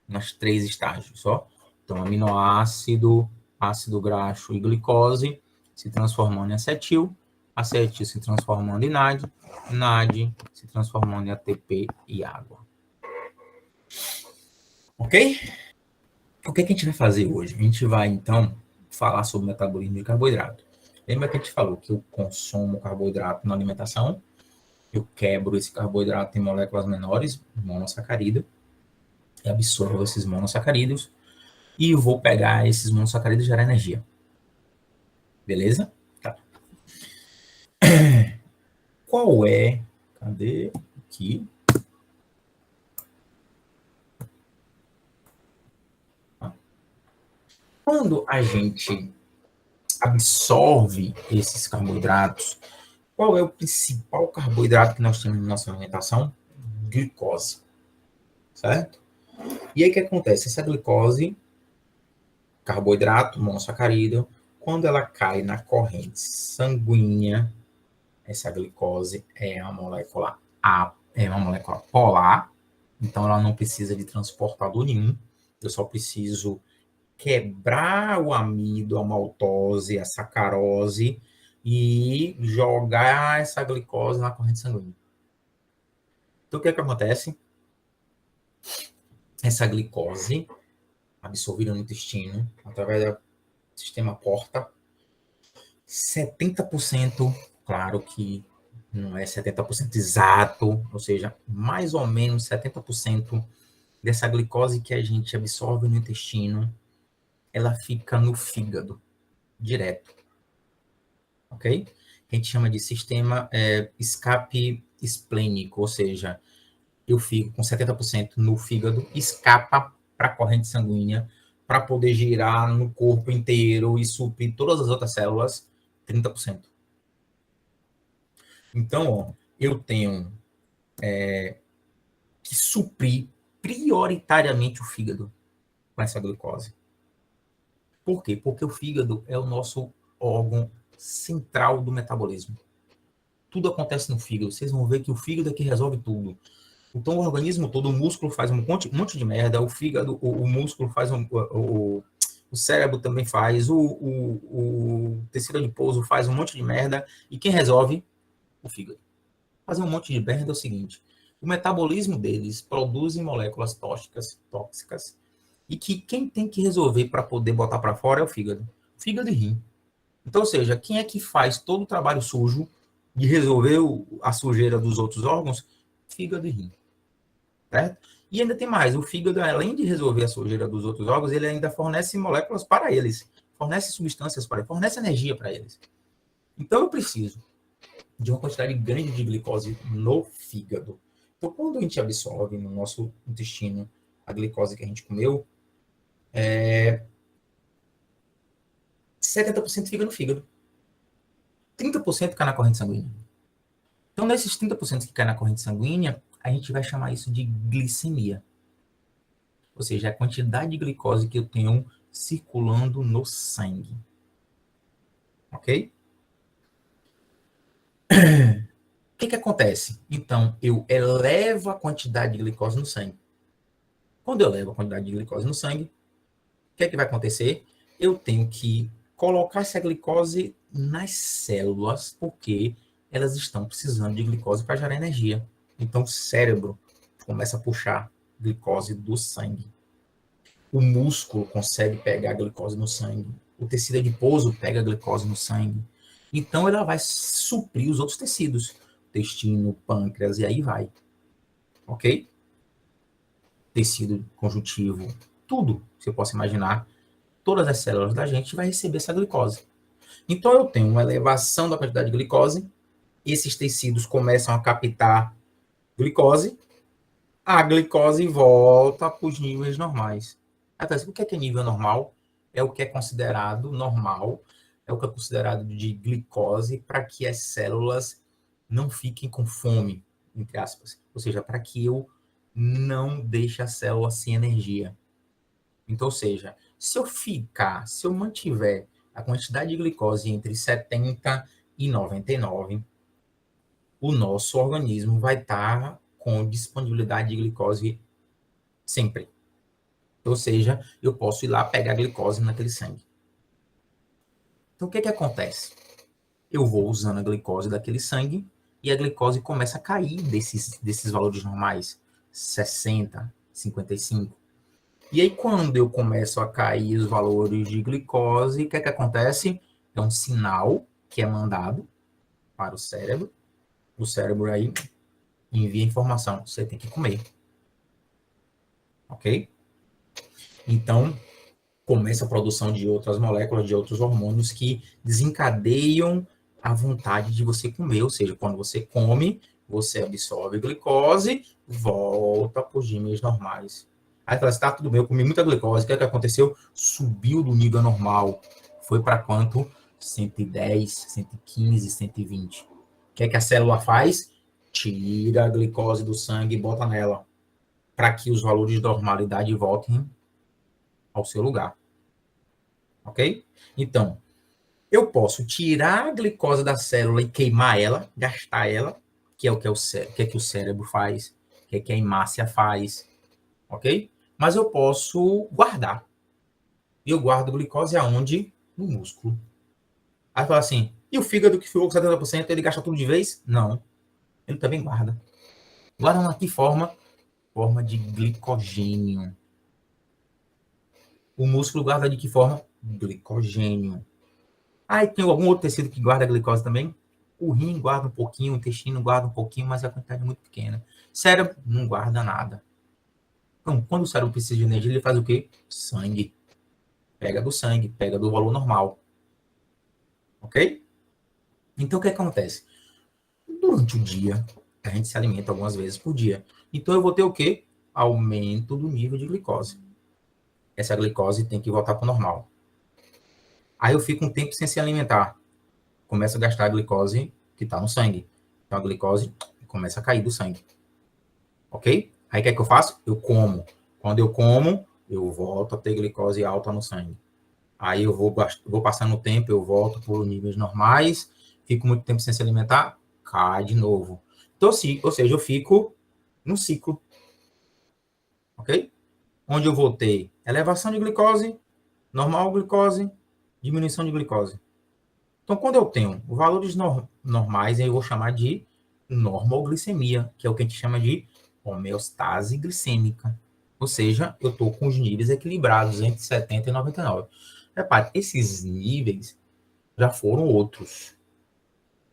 nos 3 estágios, ó. Então, aminoácido, ácido graxo e glicose se transformando em acetil, acetil se transformando em NAD, NAD se transformando em ATP e água. Ok? O que a gente vai fazer hoje? A gente vai, então, falar sobre o metabolismo de carboidrato. Lembra que a gente falou que eu consumo carboidrato na alimentação, eu quebro esse carboidrato em moléculas menores, monossacarídeo, e absorvo esses monossacarídeos, e vou pegar esses monossacarídeos e gerar energia. Beleza? Tá. Qual é... Cadê? Aqui. Quando a gente absorve esses carboidratos, qual é o principal carboidrato que nós temos na nossa alimentação? Glicose. Certo? E aí o que acontece? Essa glicose, carboidrato, monossacarídeo, quando ela cai na corrente sanguínea, essa glicose é uma molécula polar, então ela não precisa de transportador nenhum, eu só preciso quebrar o amido, a maltose, a sacarose e jogar essa glicose na corrente sanguínea. Então o que é que acontece? Essa glicose absorvida no intestino, através do sistema porta, 70%, claro que não é 70% exato, ou seja, mais ou menos 70% dessa glicose que a gente absorve no intestino, ela fica no fígado, direto. Ok? A gente chama de sistema escape esplênico, ou seja, eu fico com 70% no fígado, escapa para a corrente sanguínea, para poder girar no corpo inteiro e suprir todas as outras células, 30%. Então, ó, eu tenho que suprir prioritariamente o fígado com essa glicose. Por quê? Porque o fígado é o nosso órgão central do metabolismo. Tudo acontece no fígado. Vocês vão ver que o fígado é que resolve tudo. Então, o organismo todo, o músculo faz um monte de merda, o fígado, o músculo faz o cérebro também faz, o tecido adiposo faz um monte de merda, e quem resolve? O fígado. Fazer um monte de merda é o seguinte: o metabolismo deles produz moléculas tóxicas, e que quem tem que resolver para poder botar para fora é o fígado. Fígado e rim. Então, ou seja, quem é que faz todo o trabalho sujo de resolver a sujeira dos outros órgãos? Fígado e rim. Certo? E ainda tem mais, o fígado, além de resolver a sujeira dos outros órgãos, ele ainda fornece moléculas para eles, fornece substâncias para eles, fornece energia para eles. Então eu preciso de uma quantidade grande de glicose no fígado. Então, quando a gente absorve no nosso intestino a glicose que a gente comeu, 70% fica no fígado. 30% cai na corrente sanguínea. Então, nesses 30% que cai na corrente sanguínea, a gente vai chamar isso de glicemia. Ou seja, a quantidade de glicose que eu tenho circulando no sangue. Ok? O que acontece? Então, eu elevo a quantidade de glicose no sangue. Quando eu elevo a quantidade de glicose no sangue, o que vai acontecer? Eu tenho que colocar essa glicose nas células, porque elas estão precisando de glicose para gerar energia. Então, o cérebro começa a puxar glicose do sangue. O músculo consegue pegar a glicose no sangue. O tecido adiposo pega a glicose no sangue. Então, ela vai suprir os outros tecidos. Intestino, pâncreas, e aí vai. Ok? Tecido conjuntivo, tudo que você possa imaginar, todas as células da gente vai receber essa glicose. Então, eu tenho uma elevação da quantidade de glicose, esses tecidos começam a captar glicose, a glicose volta para os níveis normais. O que é nível normal? É o que é considerado normal, é o que é considerado de glicose para que as células não fiquem com fome, entre aspas. Ou seja, para que eu não deixe a célula sem energia. Então, ou seja, se eu mantiver a quantidade de glicose entre 70 e 99, o nosso organismo vai estar com disponibilidade de glicose sempre. Ou seja, eu posso ir lá pegar a glicose naquele sangue. Então, o que acontece? Eu vou usando a glicose daquele sangue e a glicose começa a cair desses valores normais, 60, 55. E aí, quando eu começo a cair os valores de glicose, o que acontece? É um sinal que é mandado para o cérebro. O cérebro aí envia informação, você tem que comer. Ok? Então, começa a produção de outras moléculas, de outros hormônios que desencadeiam a vontade de você comer. Ou seja, quando você come, você absorve glicose, volta para os níveis normais. Aí fala assim, tá, tudo bem, eu comi muita glicose, o que aconteceu? Subiu do nível normal. Foi para quanto? 110, 115, 120. O que a célula faz? Tira a glicose do sangue e bota nela, para que os valores de normalidade voltem ao seu lugar. Ok? Então, eu posso tirar a glicose da célula e queimar ela, gastar ela, que é o que o cérebro faz, que é que a hemácia faz, ok? Mas eu posso guardar. E eu guardo glicose aonde? No músculo. Aí fala assim, e o fígado que ficou com 70%, ele gasta tudo de vez? Não. Ele também guarda. Guarda na que forma? Forma de glicogênio. O músculo guarda de que forma? Glicogênio. Aí tem algum outro tecido que guarda a glicose também? O rim guarda um pouquinho, o intestino guarda um pouquinho, mas a quantidade é muito pequena. Cérebro não guarda nada. Então, quando o cérebro precisa de energia, ele faz o quê? Sangue. Pega do sangue, pega do valor normal. Ok? Então, o que acontece? Durante o dia, a gente se alimenta algumas vezes por dia. Então, eu vou ter o quê? Aumento do nível de glicose. Essa glicose tem que voltar para o normal. Aí eu fico um tempo sem se alimentar. Começo a gastar a glicose que está no sangue. Então, a glicose começa a cair do sangue. Ok? Aí, o que é que eu faço? Eu como. Quando eu como, eu volto a ter glicose alta no sangue. Aí eu vou passando o tempo, eu volto por níveis normais, fico muito tempo sem se alimentar, cai de novo. Então, ou seja, eu fico num ciclo. Ok? Onde eu vou ter elevação de glicose, normal glicose, diminuição de glicose. Então, quando eu tenho valores normais, eu vou chamar de normoglicemia, que é o que a gente chama de homeostase glicêmica. Ou seja, eu estou com os níveis equilibrados entre 70 e 99. Repare, esses níveis já foram outros.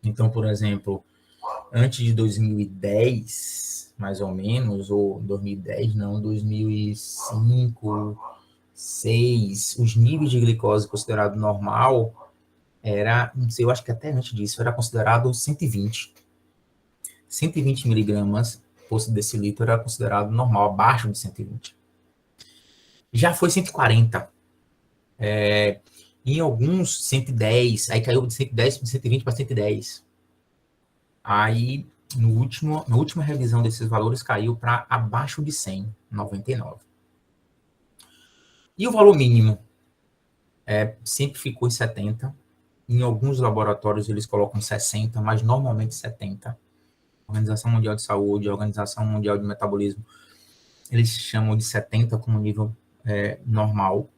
Então, por exemplo, antes de 2010, mais ou menos, ou 2010, não, 2005, 2006, os níveis de glicose considerado normal era, não sei, eu acho que até antes disso, era considerado 120. 120 miligramas por decilitro era considerado normal, abaixo de 120. Já foi 140. Em alguns 110, aí caiu de 110 para 120 para 110. Aí, na última revisão desses valores, caiu para abaixo de 100, 99. E o valor mínimo sempre ficou em 70. Em alguns laboratórios eles colocam 60, mas normalmente 70. Organização Mundial de Saúde, Organização Mundial de Metabolismo, eles chamam de 70 como nível normal.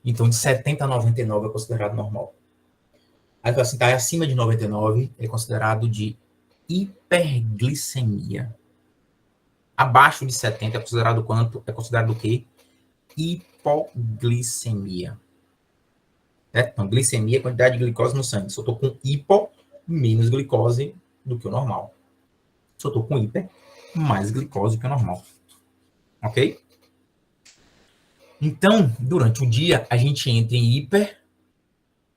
Então, de 70 a 99 é considerado normal. Aí, assim, tá acima de 99 é considerado de hiperglicemia. Abaixo de 70 é considerado quanto? É considerado o quê? Hipoglicemia. Então, glicemia é a quantidade de glicose no sangue. Se eu estou com hipo, menos glicose do que o normal. Se eu estou com hiper, mais glicose do que o normal. Ok? Então, durante o dia, a gente entra em hiper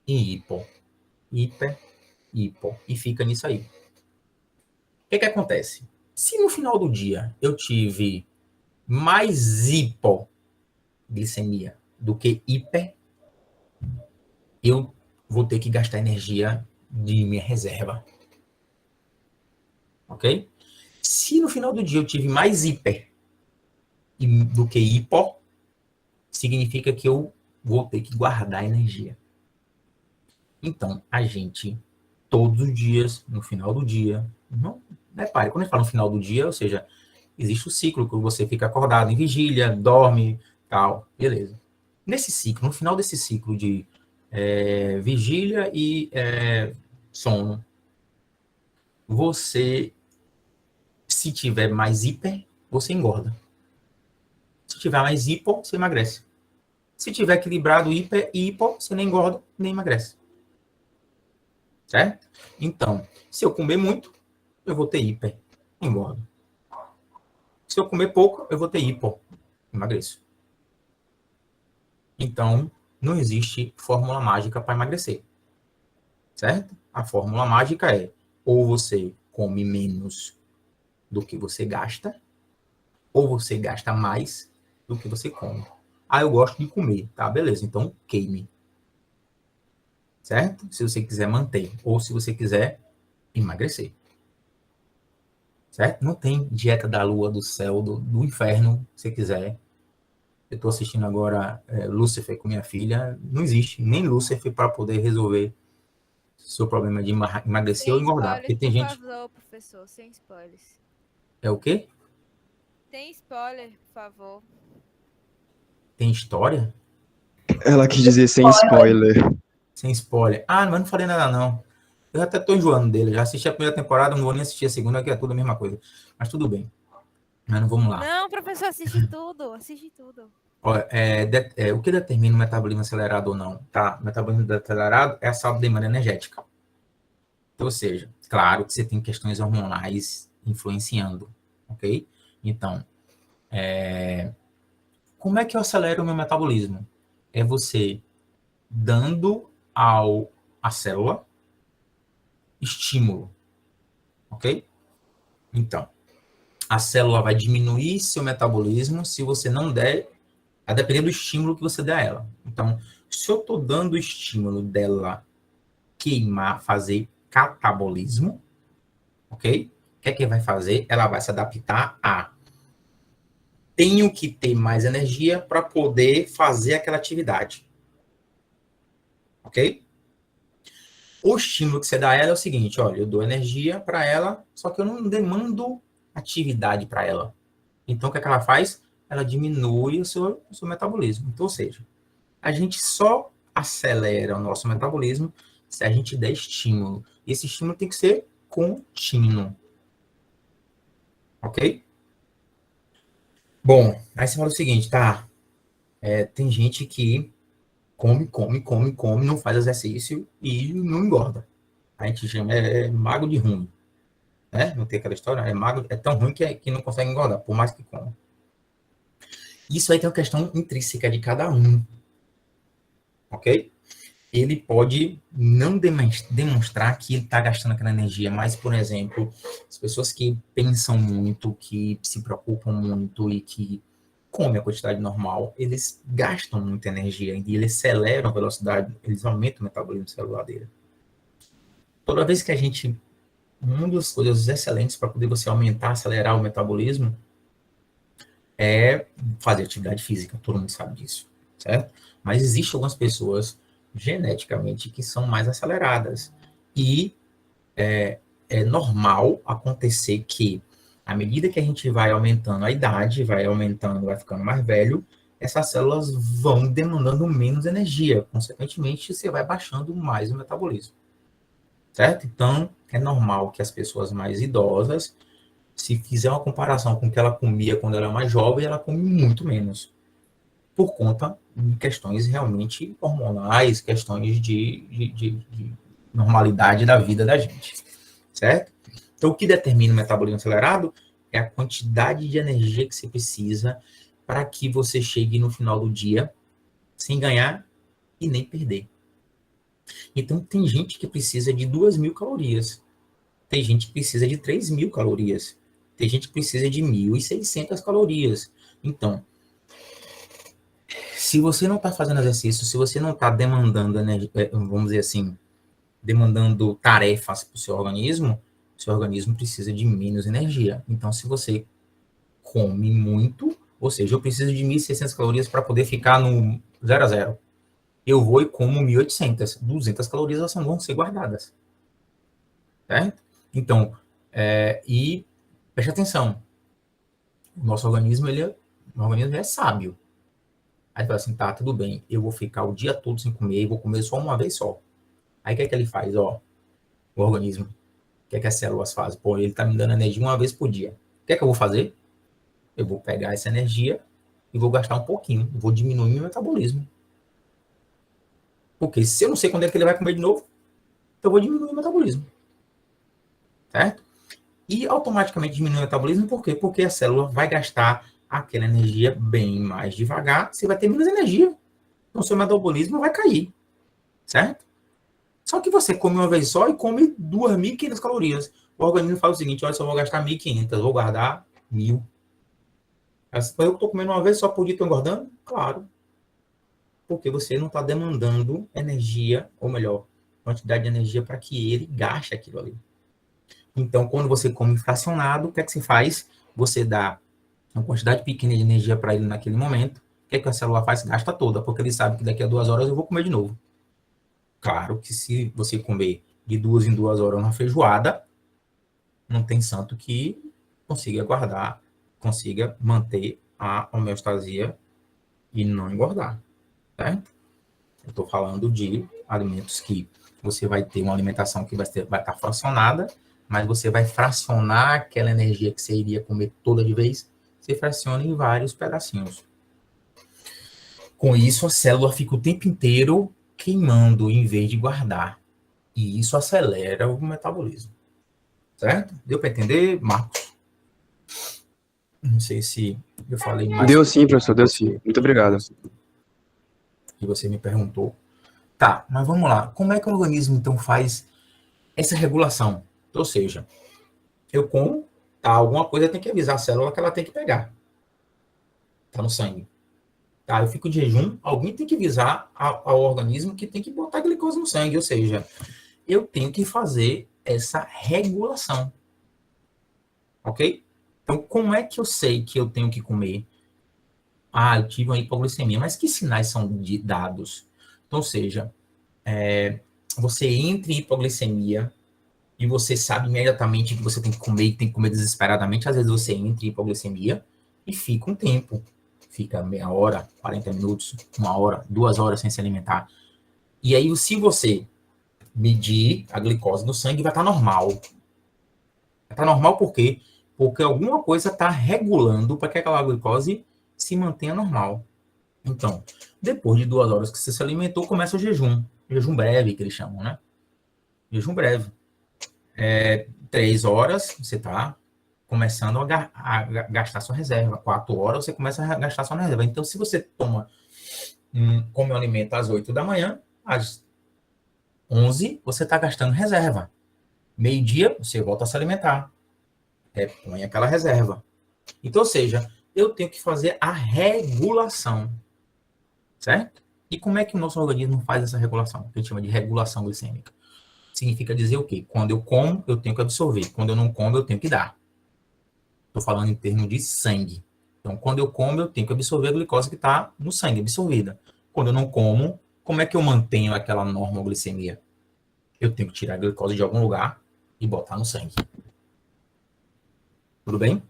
e hipo. Hiper, hipo. E fica nisso aí. O que acontece? Se no final do dia eu tive mais hipoglicemia do que hiper, eu vou ter que gastar energia de minha reserva. ok? Se no final do dia eu tive mais hiper do que hipo, significa que eu vou ter que guardar energia. Então, a gente, todos os dias, no final do dia, não repare, quando a gente fala no final do dia, ou seja, existe o ciclo que você fica acordado em vigília, dorme, tal, beleza. Nesse ciclo, no final desse ciclo de vigília e sono, você, se tiver mais hiper, você engorda. Se tiver mais hipo, você emagrece. Se tiver equilibrado hiper e hipo, você nem engorda, nem emagrece. Certo? Então, se eu comer muito, eu vou ter hiper, engordo. Se eu comer pouco, eu vou ter hipo, emagreço. Então, não existe fórmula mágica para emagrecer. Certo? A fórmula mágica é ou você come menos do que você gasta, ou você gasta mais do que você come. Ah, eu gosto de comer, tá? Beleza, então queime. Certo? Se você quiser manter, ou se você quiser emagrecer. Certo? Não tem dieta da lua, do céu, do inferno, se você quiser. Eu estou assistindo agora Lúcifer com minha filha. Não existe nem Lúcifer para poder resolver seu problema de emagrecer ou engordar. Porque tem gente... Por favor, professor, sem spoilers. É o quê? Tem spoiler, por favor. Tem história? Ela quis dizer sem spoiler. Sem spoiler. Ah, mas não falei nada, não. Eu até tô enjoando dele. Já assisti a primeira temporada, não vou nem assistir a segunda, que é tudo a mesma coisa. Mas tudo bem. Mas não vamos lá. Não, professor, assiste tudo. Assiste tudo. Olha, o que determina o metabolismo acelerado ou não? Tá? O metabolismo acelerado é a saldo de demanda energética. Ou seja, claro que você tem questões hormonais influenciando, ok? Então, como é que eu acelero o meu metabolismo? É você dando à célula estímulo, ok? Então, a célula vai diminuir seu metabolismo se você não der, a depender do estímulo que você der a ela. Então, se eu estou dando o estímulo dela queimar, fazer catabolismo, ok? O que é que vai fazer? Ela vai se adaptar a tenho que ter mais energia para poder fazer aquela atividade. Ok? O estímulo que você dá a ela é o seguinte, olha, eu dou energia para ela, só que eu não demando atividade para ela. Então, o que é que ela faz? Ela diminui o seu metabolismo. Então, ou seja, a gente só acelera o nosso metabolismo se a gente der estímulo. E esse estímulo tem que ser contínuo. Ok? Bom, aí você fala o seguinte, tá? Tem gente que come, não faz exercício e não engorda. A gente chama mago de ruim. Né? Não tem aquela história? É magro, é tão ruim que não consegue engordar, por mais que coma. Isso aí tem uma questão intrínseca de cada um. Ok? Ele pode não demonstrar que ele está gastando aquela energia, mas, por exemplo, as pessoas que pensam muito, que se preocupam muito e que comem a quantidade normal, eles gastam muita energia e eles aceleram a velocidade, eles aumentam o metabolismo celular dele. Toda vez que a gente... Uma das coisas excelentes para poder você aumentar, acelerar o metabolismo é fazer atividade física, todo mundo sabe disso, certo? Mas existem algumas pessoas geneticamente que são mais aceleradas. E é normal acontecer que, à medida que a gente vai aumentando a idade, vai aumentando, vai ficando mais velho, essas células vão demandando menos energia. Consequentemente, você vai baixando mais o metabolismo. Certo? Então, é normal que as pessoas mais idosas, se fizer uma comparação com o que ela comia quando ela era mais jovem, ela come muito menos. Por conta de questões realmente hormonais, questões de normalidade da vida da gente, certo? Então, o que determina o metabolismo acelerado é a quantidade de energia que você precisa para que você chegue no final do dia sem ganhar e nem perder. Então, tem gente que precisa de 2.000 calorias, tem gente que precisa de 3.000 calorias, tem gente que precisa de 1.600 calorias. Então, se você não está fazendo exercício, se você não está demandando, vamos dizer assim, demandando tarefas para o seu organismo, seu organismo precisa de menos energia. Então, se você come muito, ou seja, eu preciso de 1.600 calorias para poder ficar no 0 a 0. Eu vou e como 1.800. 200 calorias elas vão ser guardadas. Certo? Então, e preste atenção. O nosso organismo, ele é sábio. Aí fala assim, tá, tudo bem, eu vou ficar o dia todo sem comer, e vou comer só uma vez só. Aí o que é que ele faz, ó? O organismo. O que é que as células fazem? Pô, ele tá me dando energia uma vez por dia. O que é que eu vou fazer? Eu vou pegar essa energia e vou gastar um pouquinho. Vou diminuir meu metabolismo. Porque se eu não sei quando é que ele vai comer de novo, eu vou diminuir o metabolismo. Certo? E automaticamente diminui o metabolismo, por quê? Porque a célula vai gastar aquela energia bem mais devagar, você vai ter menos energia. Então, seu metabolismo vai cair. Certo? Só que você come uma vez só e come 2.500 calorias. O organismo fala o seguinte, olha, só vou gastar 1.500, vou guardar 1.000. Eu estou comendo uma vez só por dia, estou engordando? Claro. Porque você não está demandando energia, ou melhor, quantidade de energia para que ele gaste aquilo ali. Então, quando você come fracionado, o que é que você faz? Você dá uma quantidade pequena de energia para ele naquele momento. O que é que a célula faz? Gasta toda, porque ele sabe que daqui a 2 horas eu vou comer de novo. Claro que se você comer de 2 em 2 horas uma feijoada, não tem santo que consiga guardar, consiga manter a homeostasia e não engordar, certo? Eu estou falando de alimentos que você vai ter uma alimentação que vai estar fracionada, mas você vai fracionar aquela energia que você iria comer toda de vez, você fraciona em vários pedacinhos. Com isso, a célula fica o tempo inteiro queimando em vez de guardar. E isso acelera o metabolismo. Certo? Deu para entender, Marcos? Não sei se eu falei mais. Deu sim, professor, deu sim. Muito obrigado. Que você me perguntou. Tá, mas vamos lá. Como é que o organismo, então, faz essa regulação? Ou seja, eu como, tá, alguma coisa tem que avisar a célula que ela tem que pegar. Tá no sangue. Tá, eu fico de jejum, alguém tem que avisar ao organismo que tem que botar glicose no sangue. Ou seja, eu tenho que fazer essa regulação. Ok? Então, como é que eu sei que eu tenho que comer? Ah, eu tive uma hipoglicemia. Mas que sinais são dados? Então, ou seja, você entra em hipoglicemia e você sabe imediatamente que você tem que comer e tem que comer desesperadamente. Às vezes você entra em hipoglicemia e fica um tempo. Fica meia hora, 40 minutos, 1 hora, 2 horas sem se alimentar. E aí, se você medir a glicose no sangue, vai estar normal. Vai estar normal por quê? Porque alguma coisa está regulando para que aquela glicose se mantenha normal. Então, depois de 2 horas que você se alimentou, começa o jejum. Jejum breve, que eles chamam, né? Jejum breve. 3 horas, você está começando a gastar sua reserva. 4 horas, você começa a gastar sua reserva. Então, se você come um alimento às 8 da manhã, às 11, você está gastando reserva. Meio-dia, você volta a se alimentar. Põe aquela reserva. Então, ou seja, eu tenho que fazer a regulação. Certo? E como é que o nosso organismo faz essa regulação? Que a gente chama de regulação glicêmica. Significa dizer o quê? Quando eu como, eu tenho que absorver. Quando eu não como, eu tenho que dar. Estou falando em termos de sangue. Então, quando eu como, eu tenho que absorver a glicose que está no sangue, absorvida. Quando eu não como, como é que eu mantenho aquela normoglicemia? Eu tenho que tirar a glicose de algum lugar e botar no sangue. Tudo bem?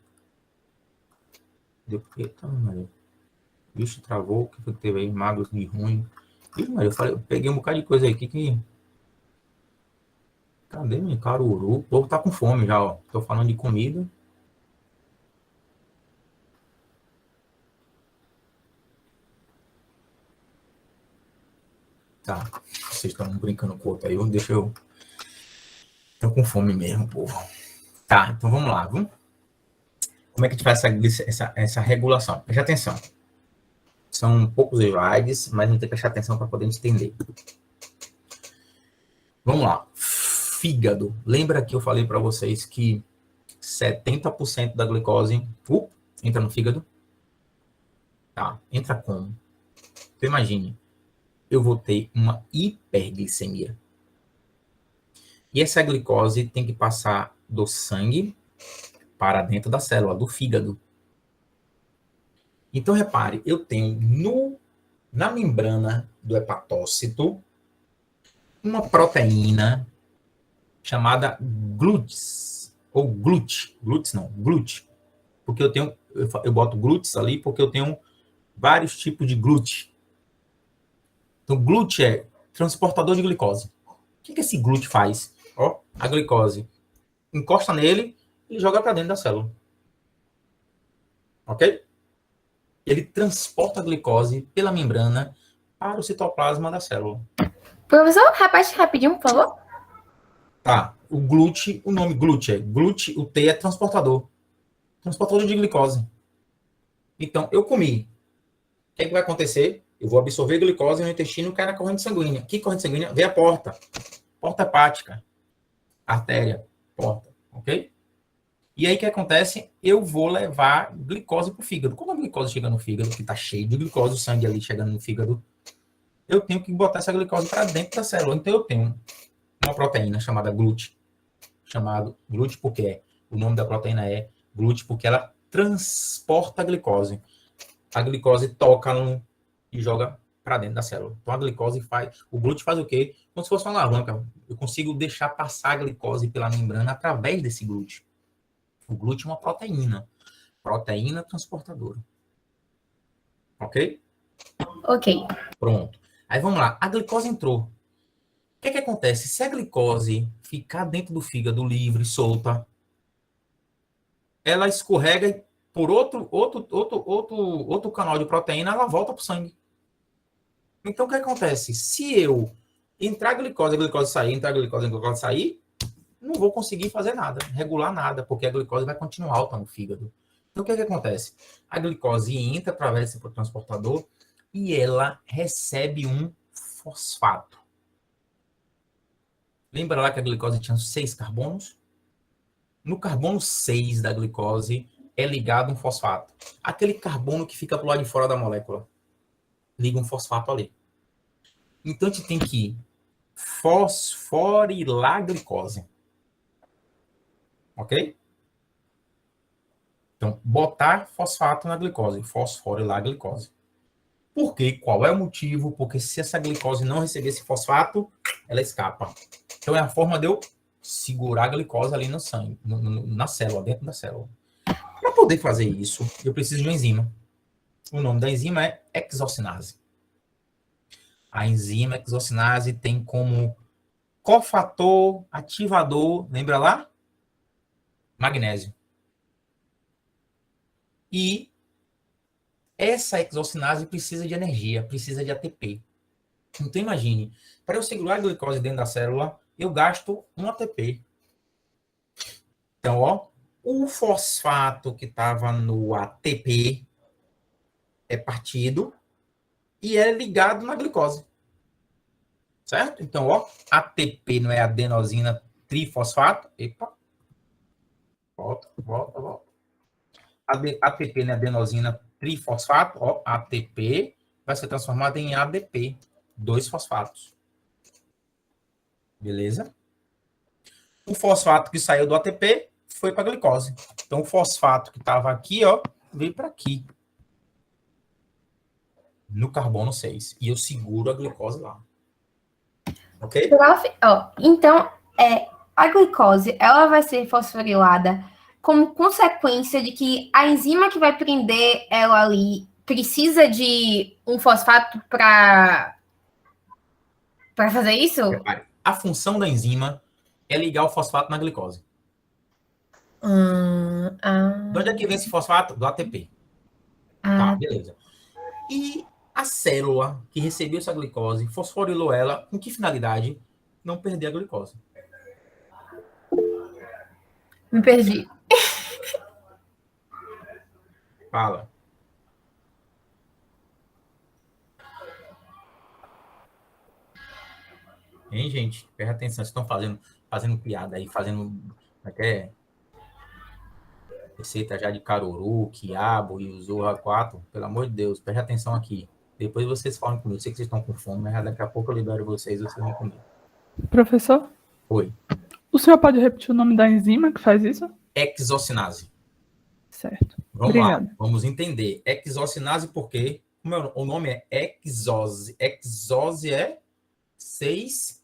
Eita, Maria. Bicho, travou. O que foi que teve aí? Magro de ruim. Ih, Maria, eu peguei um bocado de coisa aí. Cadê meu caruru? O povo tá com fome já, ó. Tô falando de comida. Tá. Vocês estão brincando com o outro aí. Deixa eu... Tô com fome mesmo, povo. Tá, então vamos lá, viu? Como é que a gente faz essa regulação? Preste atenção. São poucos slides, mas a gente tem que prestar atenção para poder entender. Vamos lá. Fígado. Lembra que eu falei para vocês que 70% da glicose entra no fígado? Tá. Entra como? Então imagine, eu vou ter uma hiperglicemia. E essa glicose tem que passar do sangue para dentro da célula, do fígado. Então, repare, eu tenho na membrana do hepatócito uma proteína chamada GLUTs, ou GLUT, GLUTs não, GLUT, porque eu boto GLUTs ali porque eu tenho vários tipos de GLUT. Então, GLUT é transportador de glicose. O que esse GLUT faz? Ó, a glicose encosta nele e joga para dentro da célula. Ok? Ele transporta a glicose pela membrana para o citoplasma da célula. Professor, repete rapidinho, por favor. Tá, o GLUT, o nome GLUT é GLUT, o T é transportador. Transportador de glicose. Então, eu comi. O que vai acontecer? Eu vou absorver glicose no intestino e cair na corrente sanguínea. Que corrente sanguínea? Vem a porta. Porta hepática. Artéria. Porta. Ok? E aí, o que acontece? Eu vou levar glicose para o fígado. Quando a glicose chega no fígado, que está cheio de glicose, o sangue ali chegando no fígado, eu tenho que botar essa glicose para dentro da célula. Então, eu tenho uma proteína chamada GLUT. Chamado GLUT porque o nome da proteína é GLUT porque ela transporta a glicose. A glicose toca e joga para dentro da célula. Então, a glicose faz... O GLUT faz o quê? Como se fosse uma alavanca. Eu consigo deixar passar a glicose pela membrana através desse GLUT. O GLUT é uma proteína. Proteína transportadora. Ok? Ok. Pronto. Aí vamos lá. A glicose entrou. O que acontece? Se a glicose ficar dentro do fígado livre, solta, ela escorrega por outro canal de proteína, ela volta para o sangue. Então, o que acontece? Se eu entrar a glicose sair, entrar a glicose sair, não vou conseguir fazer nada, regular nada, porque a glicose vai continuar alta no fígado. Então, o que acontece? A glicose entra através desse transportador e ela recebe um fosfato. Lembra lá que a glicose tinha 6 carbonos? No carbono 6 da glicose é ligado um fosfato. Aquele carbono que fica pro lado de fora da molécula. Liga um fosfato ali. Então, a gente tem que fosforilar a glicose. Ok? Então, botar fosfato na glicose. Fosforilar a glicose. Por quê? Qual é o motivo? Porque se essa glicose não receber esse fosfato, ela escapa. Então, é a forma de eu segurar a glicose ali no sangue, na célula, dentro da célula. Para poder fazer isso, eu preciso de uma enzima. O nome da enzima é hexocinase. A enzima hexocinase tem como cofator, ativador, lembra lá? Magnésio. E essa hexocinase precisa de energia, precisa de ATP. Então, imagine, para eu segurar a glicose dentro da célula, eu gasto um ATP. Então, ó, o fosfato que estava no ATP é partido e é ligado na glicose. Certo? Então, ó, ATP não é adenosina trifosfato. Epa. Volta. ATP não é adenosina trifosfato. Ó, ATP vai ser transformado em ADP. 2 fosfatos. Beleza? O fosfato que saiu do ATP foi para a glicose. Então, o fosfato que estava aqui, ó, veio para aqui. No carbono 6. E eu seguro a glicose lá. Ok? Prof, ó, então, a glicose, ela vai ser fosforilada como consequência de que a enzima que vai prender ela ali precisa de um fosfato para fazer isso? A função da enzima é ligar o fosfato na glicose. De onde é que vem esse fosfato? Do ATP. Tá, beleza. E a célula que recebeu essa glicose fosforilou ela com que finalidade? Não perder a glicose. Me perdi. Fala. Hein, gente? Presta atenção. Vocês estão fazendo piada aí, fazendo até receita já de caruru, quiabo e o zorra 4. Pelo amor de Deus, presta atenção aqui. Depois vocês falam comigo. Eu sei que vocês estão com fome, mas daqui a pouco eu libero vocês vão comer. Professor? Oi. O senhor pode repetir o nome da enzima que faz isso? Exocinase. Certo. Vamos lá, Obrigada. vamos entender. Exocinase porque o nome é exose. Exose é 6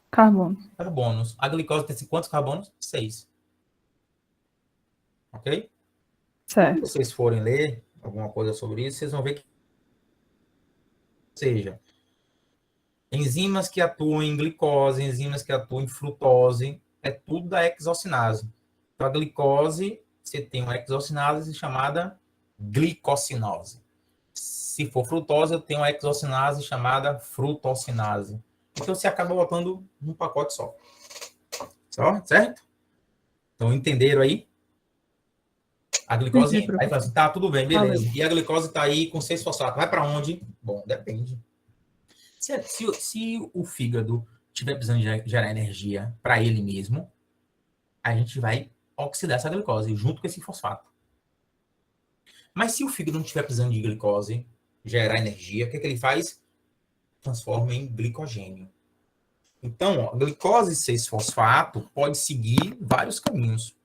Carbono. carbonos. A glicose tem quantos carbonos? 6. Ok? Certo. Quando vocês forem ler alguma coisa sobre isso, vocês vão ver que, ou seja, enzimas que atuam em glicose, enzimas que atuam em frutose, é tudo da exocinase. Então, a glicose, você tem uma exocinase chamada glicosinose. Se for frutose, eu tenho uma exocinase chamada frutosinase. Então, você acaba botando num pacote só. Certo? Então, entenderam aí? A glicose Entendi, entra. Aí fala assim, tá, tudo bem, beleza. Valeu. E a glicose está aí com 6-fosfato. Vai para onde? Bom, depende. Se o fígado estiver precisando gerar energia para ele mesmo, a gente vai oxidar essa glicose junto com esse fosfato. Mas se o fígado não estiver precisando de glicose, gerar energia, o que ele faz? Transforma em glicogênio. Então, a glicose 6-fosfato pode seguir vários caminhos.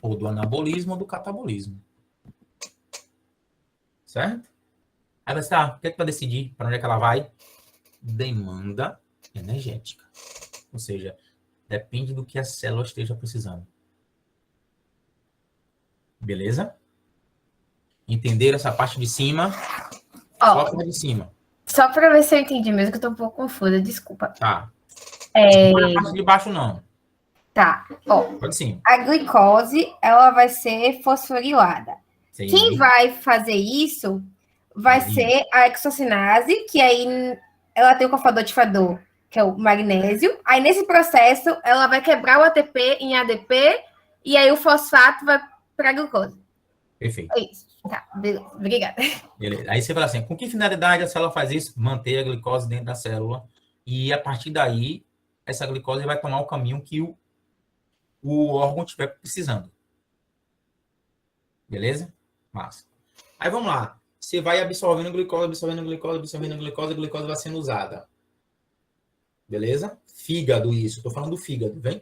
Ou do anabolismo ou do catabolismo. Certo? Aí você o que é que vai decidir para onde é que ela vai? Demanda energética. Ou seja, depende do que a célula esteja precisando. Beleza? Entenderam essa parte de cima? Ó, Só a parte de cima. só para ver se eu entendi mesmo, que eu tô um pouco confusa, desculpa. Tá. Não é a parte de baixo, não. Tá, ó, Pode sim. a glicose, ela vai ser fosforilada. Sim. Quem vai fazer isso vai Sim. ser a exocinase, que aí ela tem o cofador-difador, que é o magnésio. Aí, nesse processo, ela vai quebrar o ATP em ADP, e aí o fosfato vai para a glucose. Perfeito. É isso. Tá, beleza. Obrigada. Beleza. Aí você fala assim, com que finalidade a célula faz isso? Manter a glicose dentro da célula. E, a partir daí, essa glicose vai tomar o caminho que o órgão estiver precisando. Beleza? Massa. Aí vamos lá. Você vai absorvendo glicose, absorvendo glicose, absorvendo glicose, a glicose vai sendo usada. Beleza? Fígado, isso. Estou falando do fígado, vem?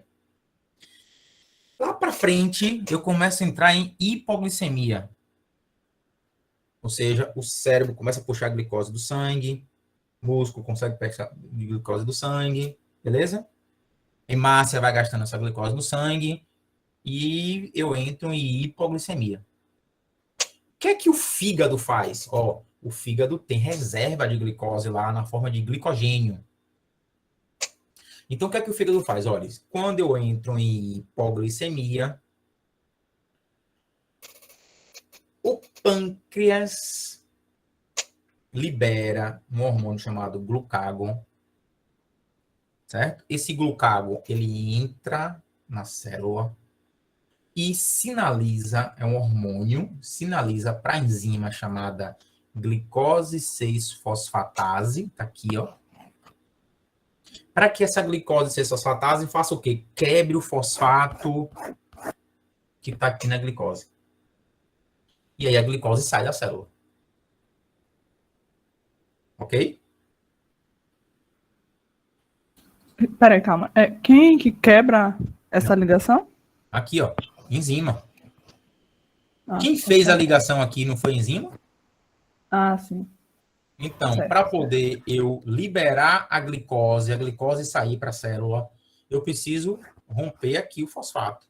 Lá para frente, eu começo a entrar em hipoglicemia. Ou seja, o cérebro começa a puxar a glicose do sangue, o músculo consegue puxar a glicose do sangue, beleza? Hemácia vai gastando essa glicose no sangue e eu entro em hipoglicemia. O que é que o fígado faz? Ó, o fígado tem reserva de glicose lá na forma de glicogênio. Então, o que é que o fígado faz? Olha, quando eu entro em hipoglicemia, o pâncreas libera um hormônio chamado glucagon, certo? Esse glucagon, ele entra na célula e sinaliza, é um hormônio, sinaliza para a enzima chamada glicose 6-fosfatase, tá aqui, ó. Para que essa glicose 6-fosfatase faça o quê? Quebre o fosfato que está aqui na glicose. E aí a glicose sai da célula. Ok? Peraí, calma. Quem que quebra essa ligação? Aqui, ó. Enzima. Ah, Quem fez a ligação aqui não foi enzima? Ah, sim. Então, Certo. para poder eu liberar a glicose sair para a célula, eu preciso romper aqui o fosfato.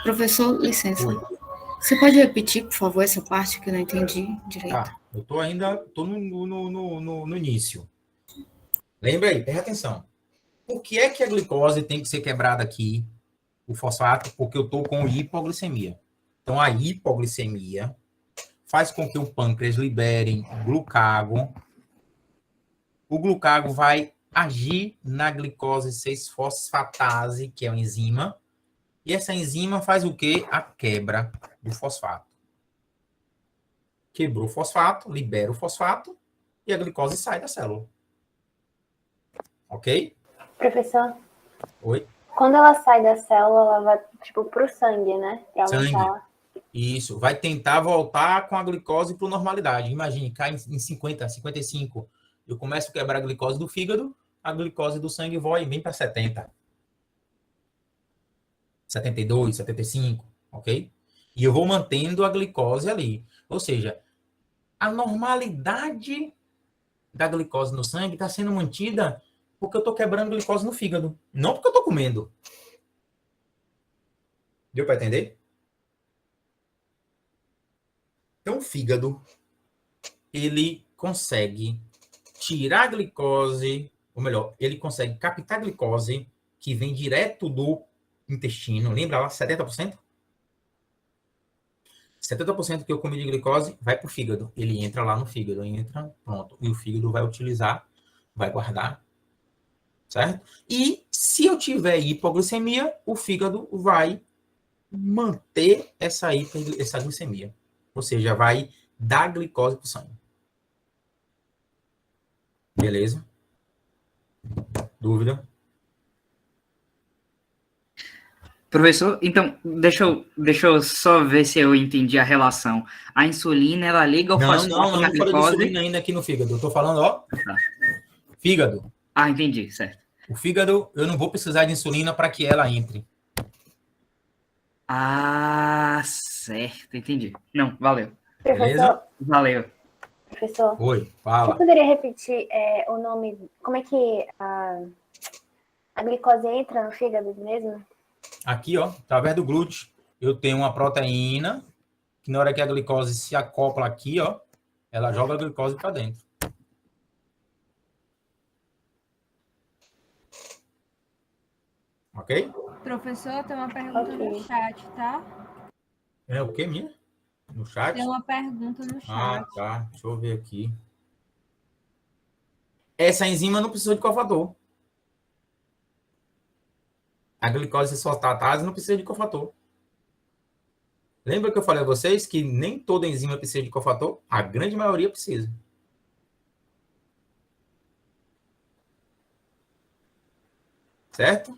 Professor, licença. Oi. Você pode repetir, por favor, essa parte que eu não entendi direito? Tá, eu tô no início. Lembra aí, presta atenção. Por que é que a glicose tem que ser quebrada aqui, o fosfato? Porque eu estou com hipoglicemia. Então, a hipoglicemia faz com que o pâncreas libere glucagon. O glucagon vai agir na glicose 6-fosfatase, que é uma enzima. E essa enzima faz o quê? A quebra do fosfato. Quebrou o fosfato, libera o fosfato e a glicose sai da célula. Ok? Professor, Oi? quando ela sai da célula, ela vai, tipo, pro sangue, né? Pra Sangue. aumentar. Isso. Vai tentar voltar com a glicose para a normalidade. Imagine, cai em 50, 55. Eu começo a quebrar a glicose do fígado, a glicose do sangue vai bem para 70, 72, 75, ok? E eu vou mantendo a glicose ali. Ou seja, a normalidade da glicose no sangue está sendo mantida porque eu estou quebrando glicose no fígado, não porque eu estou comendo. Deu para entender? Então, o fígado, ele consegue tirar a glicose, ou melhor, ele consegue captar a glicose que vem direto do intestino. Lembra lá, 70%? 70% que eu comi de glicose vai para o fígado. Ele entra lá no fígado, entra, pronto. E o fígado vai utilizar, vai guardar, certo? E se eu tiver hipoglicemia, o fígado vai manter essa glicemia. Ou seja, vai dar glicose para o sangue. Beleza? Dúvida? Professor, então, deixa eu só ver se eu entendi a relação. A insulina, ela liga o fosfato Não na falei de glicose? insulina ainda aqui no fígado. Eu tô falando, ó, fígado. Ah, entendi, certo. O fígado, eu não vou precisar de insulina para que ela entre. Ah, certo, entendi. Não, valeu. Beleza? Valeu. Professor, Oi, você fala. poderia repetir o nome? Como é que a glicose entra no fígado mesmo? Aqui, ó, através do glúteo, eu tenho uma proteína que na hora que a glicose se acopla aqui, ó, ela joga a glicose para dentro. Ok? Professor, tem uma pergunta no Ok. chat, tá? É o quê, minha? No chat? Tem uma pergunta no Ah, chat. tá. Deixa eu ver aqui. Essa enzima não precisa de cofator. A glicose fosfatase não precisa de cofator. Lembra que eu falei a vocês que nem toda enzima precisa de cofator? A grande maioria precisa. Certo?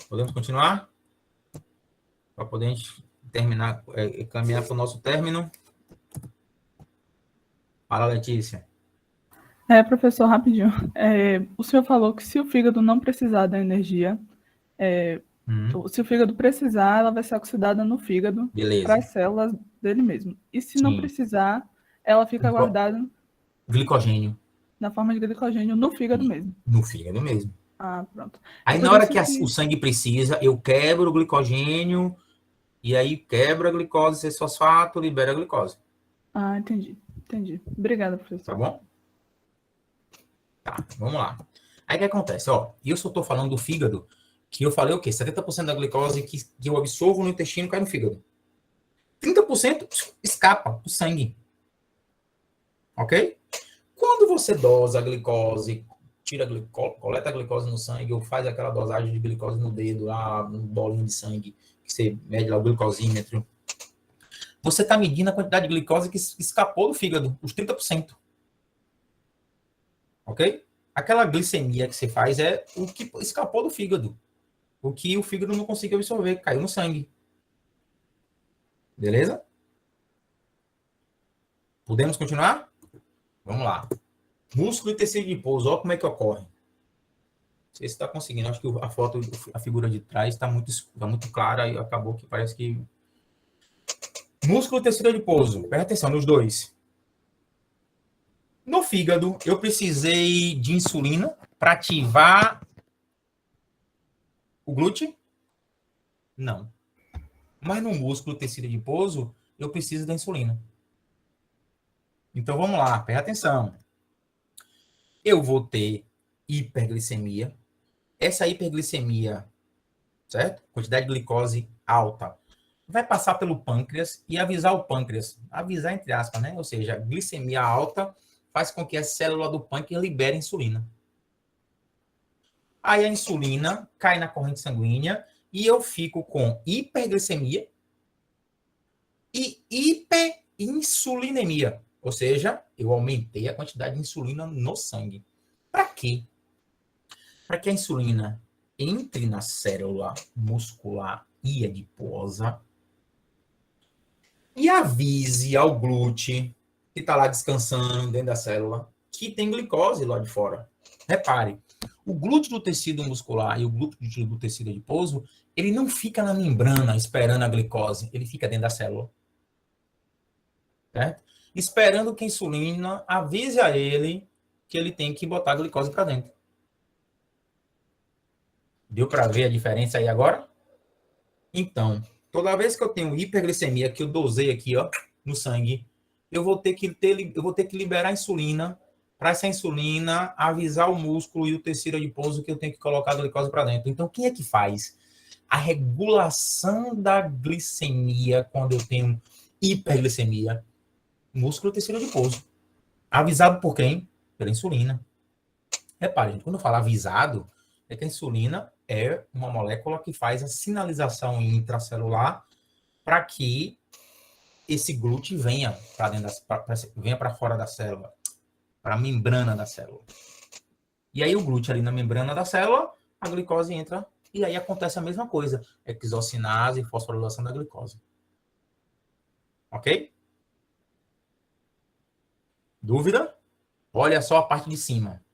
Podemos continuar? Para poder a gente terminar, caminhar para o nosso término. Fala, Letícia. Professor, rapidinho. O senhor falou que se o fígado não precisar da energia, se o fígado precisar, ela vai ser oxidada no fígado para Beleza. as células dele mesmo. E se não Sim. precisar, ela fica guardada Glicogênio. na forma de glicogênio no fígado mesmo. No fígado mesmo. Ah, pronto. Aí, Por na hora isso que o sangue precisa, eu quebro o glicogênio e aí quebra a glicose, esse fosfato, libera a glicose. Ah, entendi. Obrigada, professor. Tá bom? Tá, vamos lá. Aí o que acontece? Ó, eu só tô falando do fígado, que eu falei o quê? 70% da glicose que eu absorvo no intestino cai no fígado. 30% escapa pro sangue. Ok? Quando você dosa a glicose, coleta a glicose no sangue, ou faz aquela dosagem de glicose no dedo, lá, no bolinho de sangue, que você mede lá o glicosímetro, você está medindo a quantidade de glicose que escapou do fígado, os 30%. Ok? Aquela glicemia que você faz é o que escapou do fígado. O que o fígado não conseguiu absorver, caiu no sangue. Beleza? Podemos continuar? Vamos lá. Músculo e tecido adiposo, olha como é que ocorre. Não sei se está conseguindo, acho que a foto, a figura de trás está muito clara e acabou que parece que... Músculo e tecido adiposo, presta atenção nos dois. No fígado, eu precisei de insulina para ativar o glúteo? Não. Mas no músculo e tecido adiposo, eu preciso da insulina. Então, vamos lá, presta atenção. Eu vou ter hiperglicemia. Essa hiperglicemia, certo? Quantidade de glicose alta, vai passar pelo pâncreas e avisar o pâncreas. Avisar entre aspas, né? Ou seja, glicemia alta faz com que a célula do pâncreas libere insulina. Aí a insulina cai na corrente sanguínea e eu fico com hiperglicemia e hiperinsulinemia. Ou seja, eu aumentei a quantidade de insulina no sangue. Para quê? Para que a insulina entre na célula muscular e adiposa e avise ao glúteo que está lá descansando dentro da célula. que tem glicose lá de fora. Repare, o glúteo do tecido muscular e o glúteo do tecido adiposo, ele não fica na membrana esperando a glicose, ele fica dentro da célula. Certo? Esperando que a insulina avise a ele que ele tem que botar a glicose para dentro. Deu para ver a diferença aí agora? Então, toda vez que eu tenho hiperglicemia, que eu dosei aqui, ó, no sangue, eu vou ter que liberar a insulina, para essa insulina avisar o músculo e o tecido adiposo que eu tenho que colocar a glicose para dentro. Então, quem é que faz a regulação da glicemia quando eu tenho hiperglicemia? Músculo e tecido adiposo. Avisado por quem? Pela insulina. Repare, gente, quando eu falo avisado, é que a insulina é uma molécula que faz a sinalização intracelular para que esse glúten venha para dentro venha para fora da célula, para a membrana da célula. E aí o glúten ali na membrana da célula, a glicose entra e aí acontece a mesma coisa, hexocinase e fosforilação da glicose. Ok? Dúvida? Olha só a parte de cima.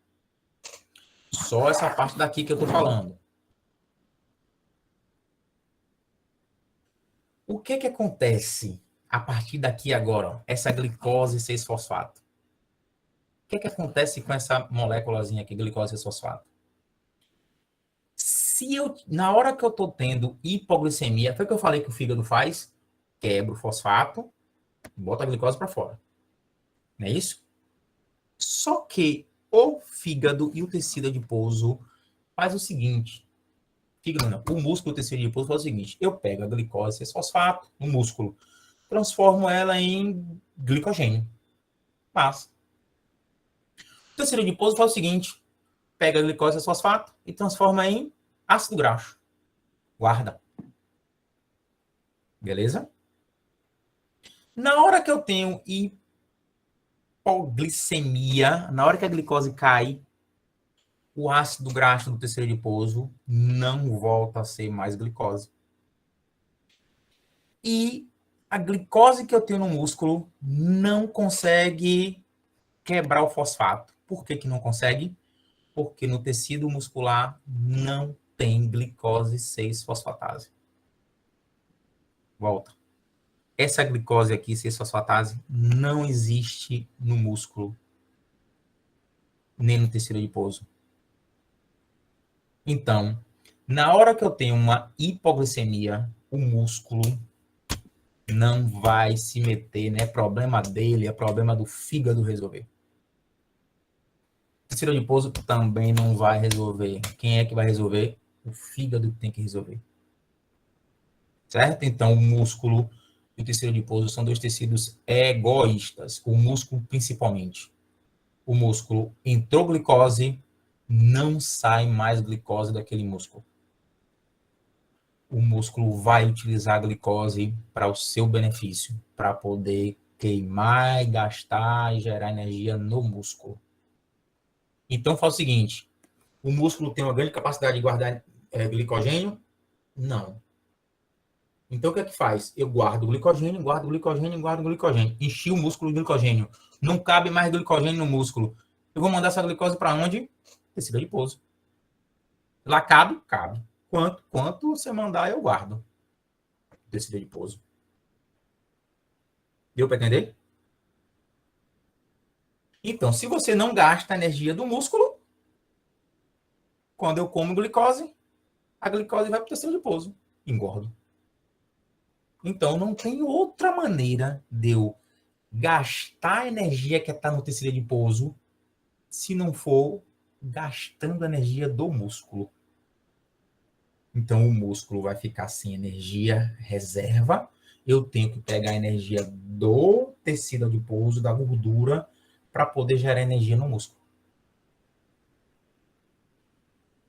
Só essa parte daqui que eu estou falando. O que acontece a partir daqui agora? Essa glicose 6-fosfato. O que acontece com essa moléculazinha aqui, glicose 6-fosfato? Na hora que eu estou tendo hipoglicemia, foi o que eu falei que o fígado faz? Quebra o fosfato, bota a glicose para fora. Não é isso? Só que o fígado e o tecido adiposo faz o seguinte. Fígado não, o músculo e o tecido adiposo faz o seguinte. Eu pego a glicose 6-fosfato no músculo, transformo ela em glicogênio. Massa. O tecido adiposo faz o seguinte. Pega a glicose 6-fosfato e transforma em ácido graxo. Guarda. Beleza? Na hora que eu tenho hipoglicemia, na hora que a glicose cai, o ácido graxo do tecido adiposo não volta a ser mais glicose. E a glicose que eu tenho no músculo não consegue quebrar o fosfato. Por que não consegue? Porque no tecido muscular não tem glicose 6-fosfatase. Volta. Essa glicose aqui, 6-fosfatase, não existe no músculo, nem no tecido adiposo. Então, na hora que eu tenho uma hipoglicemia, o músculo não vai se meter, né? Problema dele, é problema do fígado resolver. O tecido adiposo também não vai resolver. Quem é que vai resolver? O fígado tem que resolver. Certo? Então, o músculo e o tecido adiposo são dois tecidos egoístas. O músculo, principalmente. O músculo entrou glicose, não sai mais glicose daquele músculo. O músculo vai utilizar a glicose para o seu benefício, para poder queimar, gastar e gerar energia no músculo. Então, faz o seguinte, o músculo tem uma grande capacidade de guardar glicogênio? Não. Então, o que é que faz? Eu guardo glicogênio, guardo glicogênio, guardo glicogênio. Enchi o músculo de glicogênio. Não cabe mais glicogênio no músculo. Eu vou mandar essa glicose para onde? Tecido adiposo. Lá cabe? Cabe. Quanto você mandar, eu guardo. Tecido adiposo. Deu para entender? Então, se você não gasta a energia do músculo, quando eu como glicose, a glicose vai para o tecido adiposo. Engordo. Então, não tem outra maneira de eu gastar a energia que está no tecido adiposo se não for gastando a energia do músculo. Então, o músculo vai ficar sem energia reserva. Eu tenho que pegar a energia do tecido adiposo, da gordura, para poder gerar energia no músculo.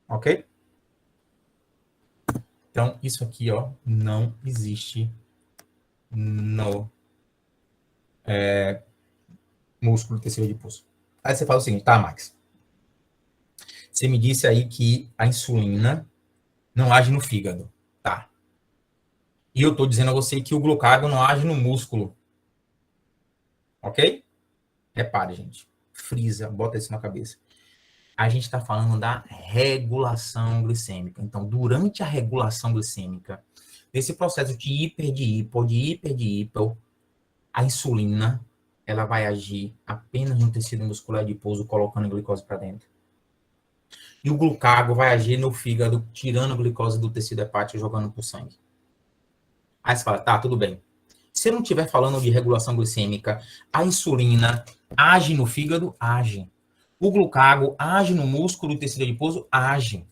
Ok? Então, isso aqui, ó, não existe no músculo do tecido adiposo. Aí você fala o seguinte, tá, Max? Você me disse aí que a insulina não age no fígado, tá? E eu tô dizendo a você que o glucagão não age no músculo. Ok? Repare, gente. frisa, bota isso na cabeça. A gente está falando da regulação glicêmica. Então, durante a regulação glicêmica, nesse processo de hiper, de hipo, a insulina, ela vai agir apenas no tecido muscular adiposo, colocando a glicose para dentro. E o glucago vai agir no fígado, tirando a glicose do tecido hepático e jogando para o sangue. Aí você fala, tá, tudo bem. Se eu não estiver falando de regulação glicêmica, a insulina age no fígado? Age. O glucago age no músculo e tecido adiposo? Age.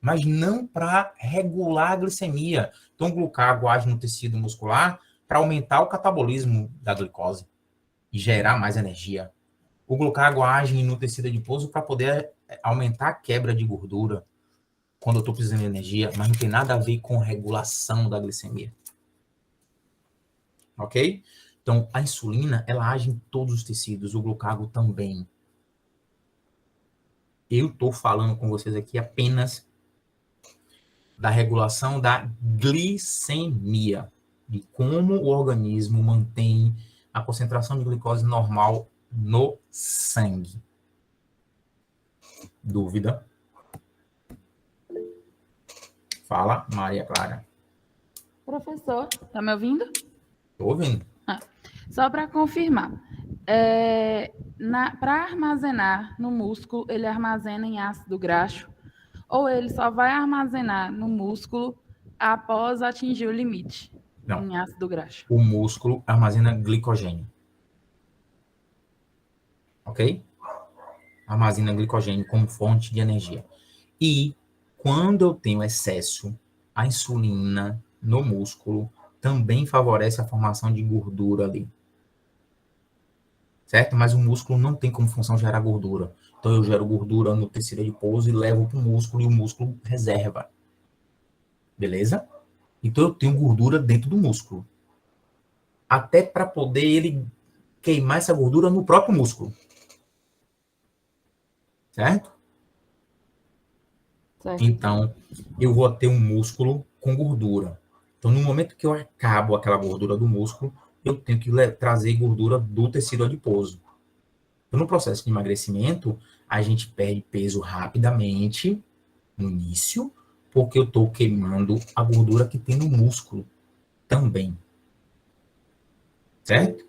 Mas não para regular a glicemia. Então, o glucago age no tecido muscular para aumentar o catabolismo da glicose e gerar mais energia. O glucago age no tecido adiposo para poder aumentar a quebra de gordura quando eu estou precisando de energia, mas não tem nada a ver com regulação da glicemia. Ok? Então, a insulina, ela age em todos os tecidos, o glucago também. Eu estou falando com vocês aqui apenas da regulação da glicemia, de como o organismo mantém a concentração de glicose normal no sangue. Dúvida? Fala, Maria Clara. Professor, tá me ouvindo? Estou ouvindo. Só para confirmar, para armazenar no músculo, ele armazena em ácido graxo ou ele só vai armazenar no músculo após atingir o limite? Não. Em ácido graxo. O músculo armazena glicogênio. Ok? Armazena glicogênio como fonte de energia. E quando eu tenho excesso, a insulina no músculo também favorece a formação de gordura ali. Certo? Mas o músculo não tem como função gerar gordura. Então eu gero gordura no tecido adiposo e levo para o músculo e o músculo reserva. Beleza? Então eu tenho gordura dentro do músculo. Até para poder ele queimar essa gordura no próprio músculo. Certo? Então, eu vou ter um músculo com gordura. Então, no momento que eu acabo aquela gordura do músculo, eu tenho que trazer gordura do tecido adiposo. Então, no processo de emagrecimento, a gente perde peso rapidamente no início, porque eu estou queimando a gordura que tem no músculo também. Certo?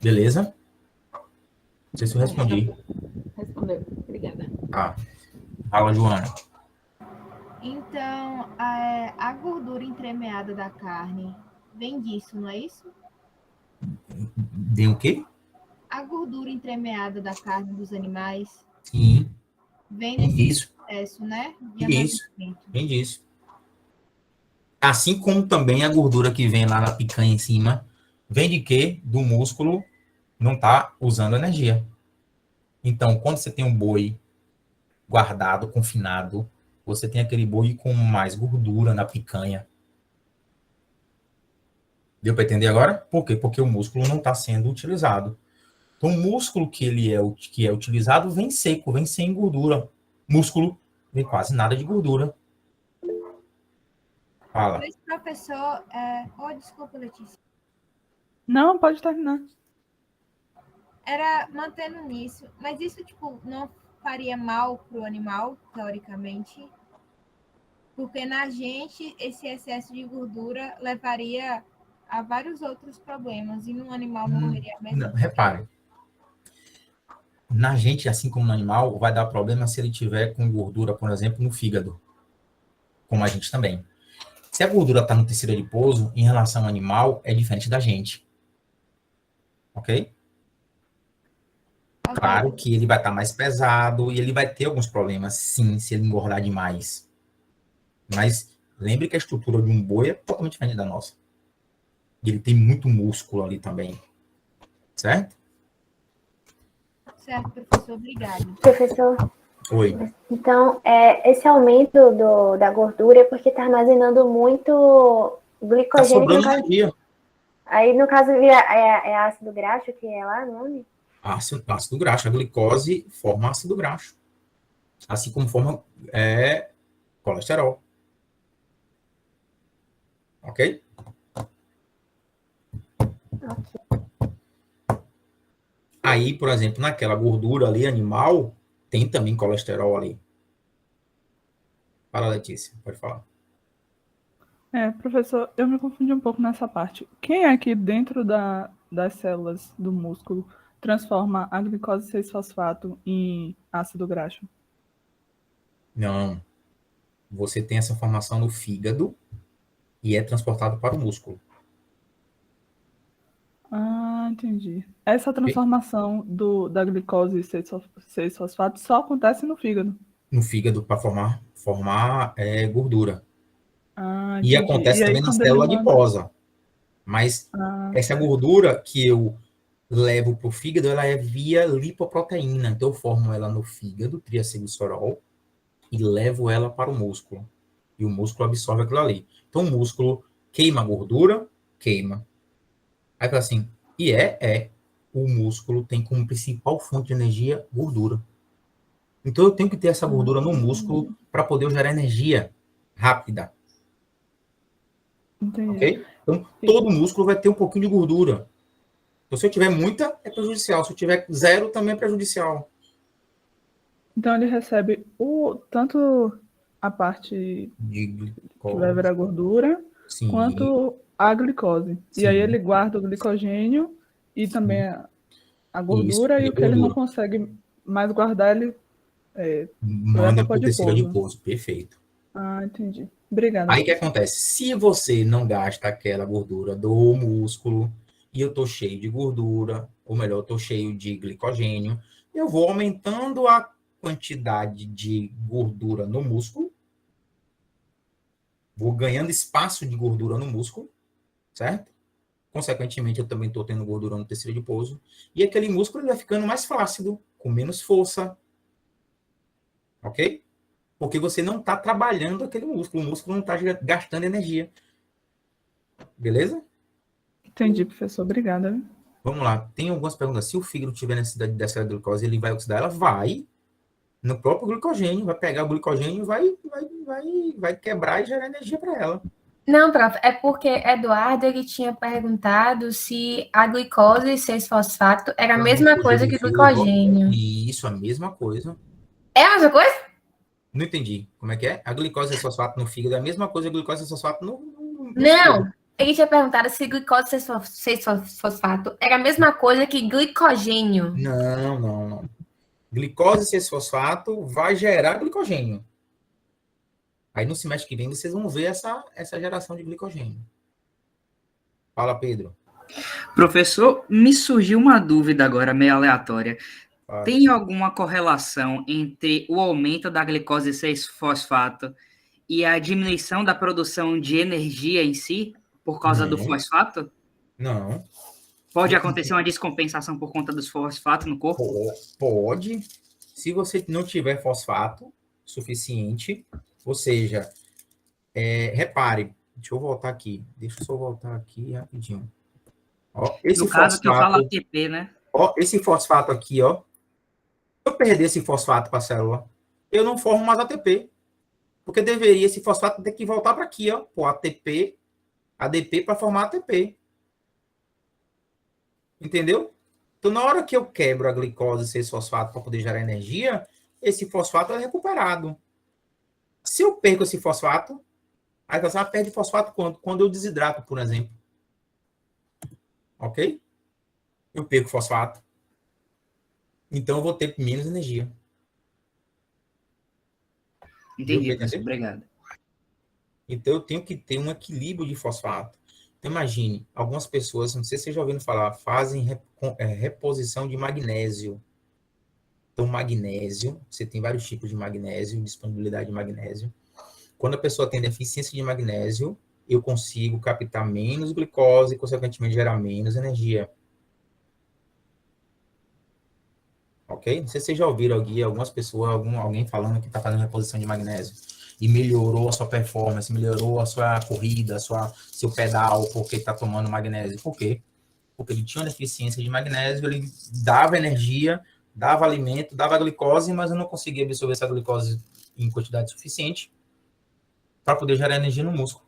Beleza? Não sei se eu respondi. Respondeu. Obrigada. Ah. Fala, Joana. Então, a gordura entremeada da carne vem disso, não é isso? Vem o quê? A gordura entremeada da carne dos animais Sim. vem desse Isso. processo, né? Isso. Vem disso. Assim como também a gordura que vem lá na picanha em cima, vem de quê? Do músculo não tá usando energia. Então, quando você tem um boi guardado, confinado, você tem aquele boi com mais gordura na picanha. Deu para entender agora? Por quê? Porque o músculo não está sendo utilizado. Então, o músculo que é utilizado vem seco, vem sem gordura. Músculo vem quase nada de gordura. Fala. Mas, professor, desculpa, Letícia. Não, pode terminar. Era mantendo nisso, mas isso, tipo, não faria mal pro animal, teoricamente? Porque na gente, esse excesso de gordura levaria a vários outros problemas, e no animal não morreria mesmo. Não, repare. Na gente, assim como no animal, vai dar problema se ele tiver com gordura, por exemplo, no fígado. Como a gente também. Se a gordura está no tecido adiposo, em relação ao animal, é diferente da gente. Ok? Claro que ele vai estar mais pesado e ele vai ter alguns problemas, sim, se ele engordar demais. Mas lembre que a estrutura de um boi é totalmente diferente da nossa. E ele tem muito músculo ali também. Certo? Certo, professor. Obrigado. Professor, Oi. então, esse aumento da gordura é porque está armazenando muito glicogênio. Tá sobrando energia. Aí, no caso, é ácido graxo, que é lá o nome? Ácido graxo. A glicose forma ácido graxo. Assim como forma colesterol. Ok? Aí, por exemplo, naquela gordura ali animal, tem também colesterol ali. Fala, Letícia, pode falar. Professor, eu me confundi um pouco nessa parte. Quem é que dentro das células do músculo transforma a glicose 6-fosfato em ácido graxo? Não. Você tem essa formação no fígado e é transportado para o músculo. Ah, entendi. Essa transformação da glicose 6-fosfato só acontece no fígado. No fígado para formar gordura. Ah, E entendi. acontece E aí, também na quando ele célula manda... adiposa. Mas Ah, essa gordura que eu levo para o fígado, ela é via lipoproteína. Então, eu formo ela no fígado, triacilglicerol, e levo ela para o músculo. E o músculo absorve aquilo ali. Então, o músculo queima a gordura, queima. Aí fala assim, o músculo tem como principal fonte de energia gordura. Então, eu tenho que ter essa gordura no músculo para poder gerar energia rápida. entendi. Ok? Então, todo músculo vai ter um pouquinho de gordura. Então, se eu tiver muita, é prejudicial. Se eu tiver zero, também é prejudicial. Então, ele recebe tanto a parte De que vai virar gordura, Sim. quanto a glicose. Sim. E aí ele guarda o glicogênio e também a gordura, Isso, e o que ele não consegue mais guardar, ele manda leva para o para tecido adiposo. adiposo. Perfeito. Ah, entendi. Obrigada. Aí o que acontece? Se você não gasta aquela gordura do músculo, e eu estou cheio de gordura, ou melhor, eu estou cheio de glicogênio, eu vou aumentando a quantidade de gordura no músculo, vou ganhando espaço de gordura no músculo, certo? Consequentemente, eu também estou tendo gordura no tecido adiposo, e aquele músculo vai ficando mais flácido, com menos força, ok? Porque você não está trabalhando aquele músculo, o músculo não está gastando energia. Beleza? Entendi, professor. Obrigada. Vamos lá. Tem algumas perguntas. Se o fígado tiver necessidade dessa glicose, ele vai oxidar? Ela vai no próprio glicogênio, vai pegar o glicogênio e vai quebrar e gerar energia para ela. Não, prof, é porque Eduardo ele tinha perguntado se a glicose 6-fosfato era a mesma coisa que glicogênio. Isso, a mesma coisa. É a mesma coisa? Não entendi. Como é que é? A glicose 6-fosfato no fígado é a mesma coisa que a glicose 6-fosfato no Não, fígado. ele tinha perguntado se glicose 6-fosfato era a mesma coisa que glicogênio. Não. Glicose 6-fosfato vai gerar glicogênio. Aí no semestre que vem vocês vão ver essa geração de glicogênio. Fala, Pedro. Professor, me surgiu uma dúvida agora, meio aleatória. Tem alguma correlação entre o aumento da glicose 6-fosfato e a diminuição da produção de energia em si, por causa do fosfato? Não. Pode acontecer uma descompensação por conta dos fosfatos no corpo? Pode. Se você não tiver fosfato suficiente, ou seja, repare, deixa eu voltar aqui. Deixa eu só voltar aqui rapidinho. Ó, esse no caso fosfato, que eu falo ATP, né? Ó, esse fosfato aqui, ó. Se eu perder esse fosfato para a célula, eu não formo mais ATP. Porque deveria esse fosfato ter que voltar para aqui, ó. Pô, ATP, ADP para formar ATP. Entendeu? Então, na hora que eu quebro a glicose 6-fosfato para poder gerar energia, esse fosfato é recuperado. Se eu perco esse fosfato, aí você perde fosfato quando? Quando eu desidrato, por exemplo. Ok? Eu perco fosfato. Então, eu vou ter menos energia. Entendi, obrigado. Então, eu tenho que ter um equilíbrio de fosfato. Então, imagine, algumas pessoas, não sei se vocês já ouviram falar, fazem reposição de magnésio. Então, magnésio, você tem vários tipos de magnésio, disponibilidade de magnésio. Quando a pessoa tem deficiência de magnésio, eu consigo captar menos glicose e, consequentemente, gerar menos energia. Ok? Não sei se vocês já ouviram aqui algumas pessoas, alguém falando que está fazendo reposição de magnésio e melhorou a sua performance, melhorou a sua corrida, seu pedal, porque está tomando magnésio. Por quê? Porque ele tinha uma deficiência de magnésio, ele dava energia, dava alimento, dava glicose, mas eu não conseguia absorver essa glicose em quantidade suficiente para poder gerar energia no músculo.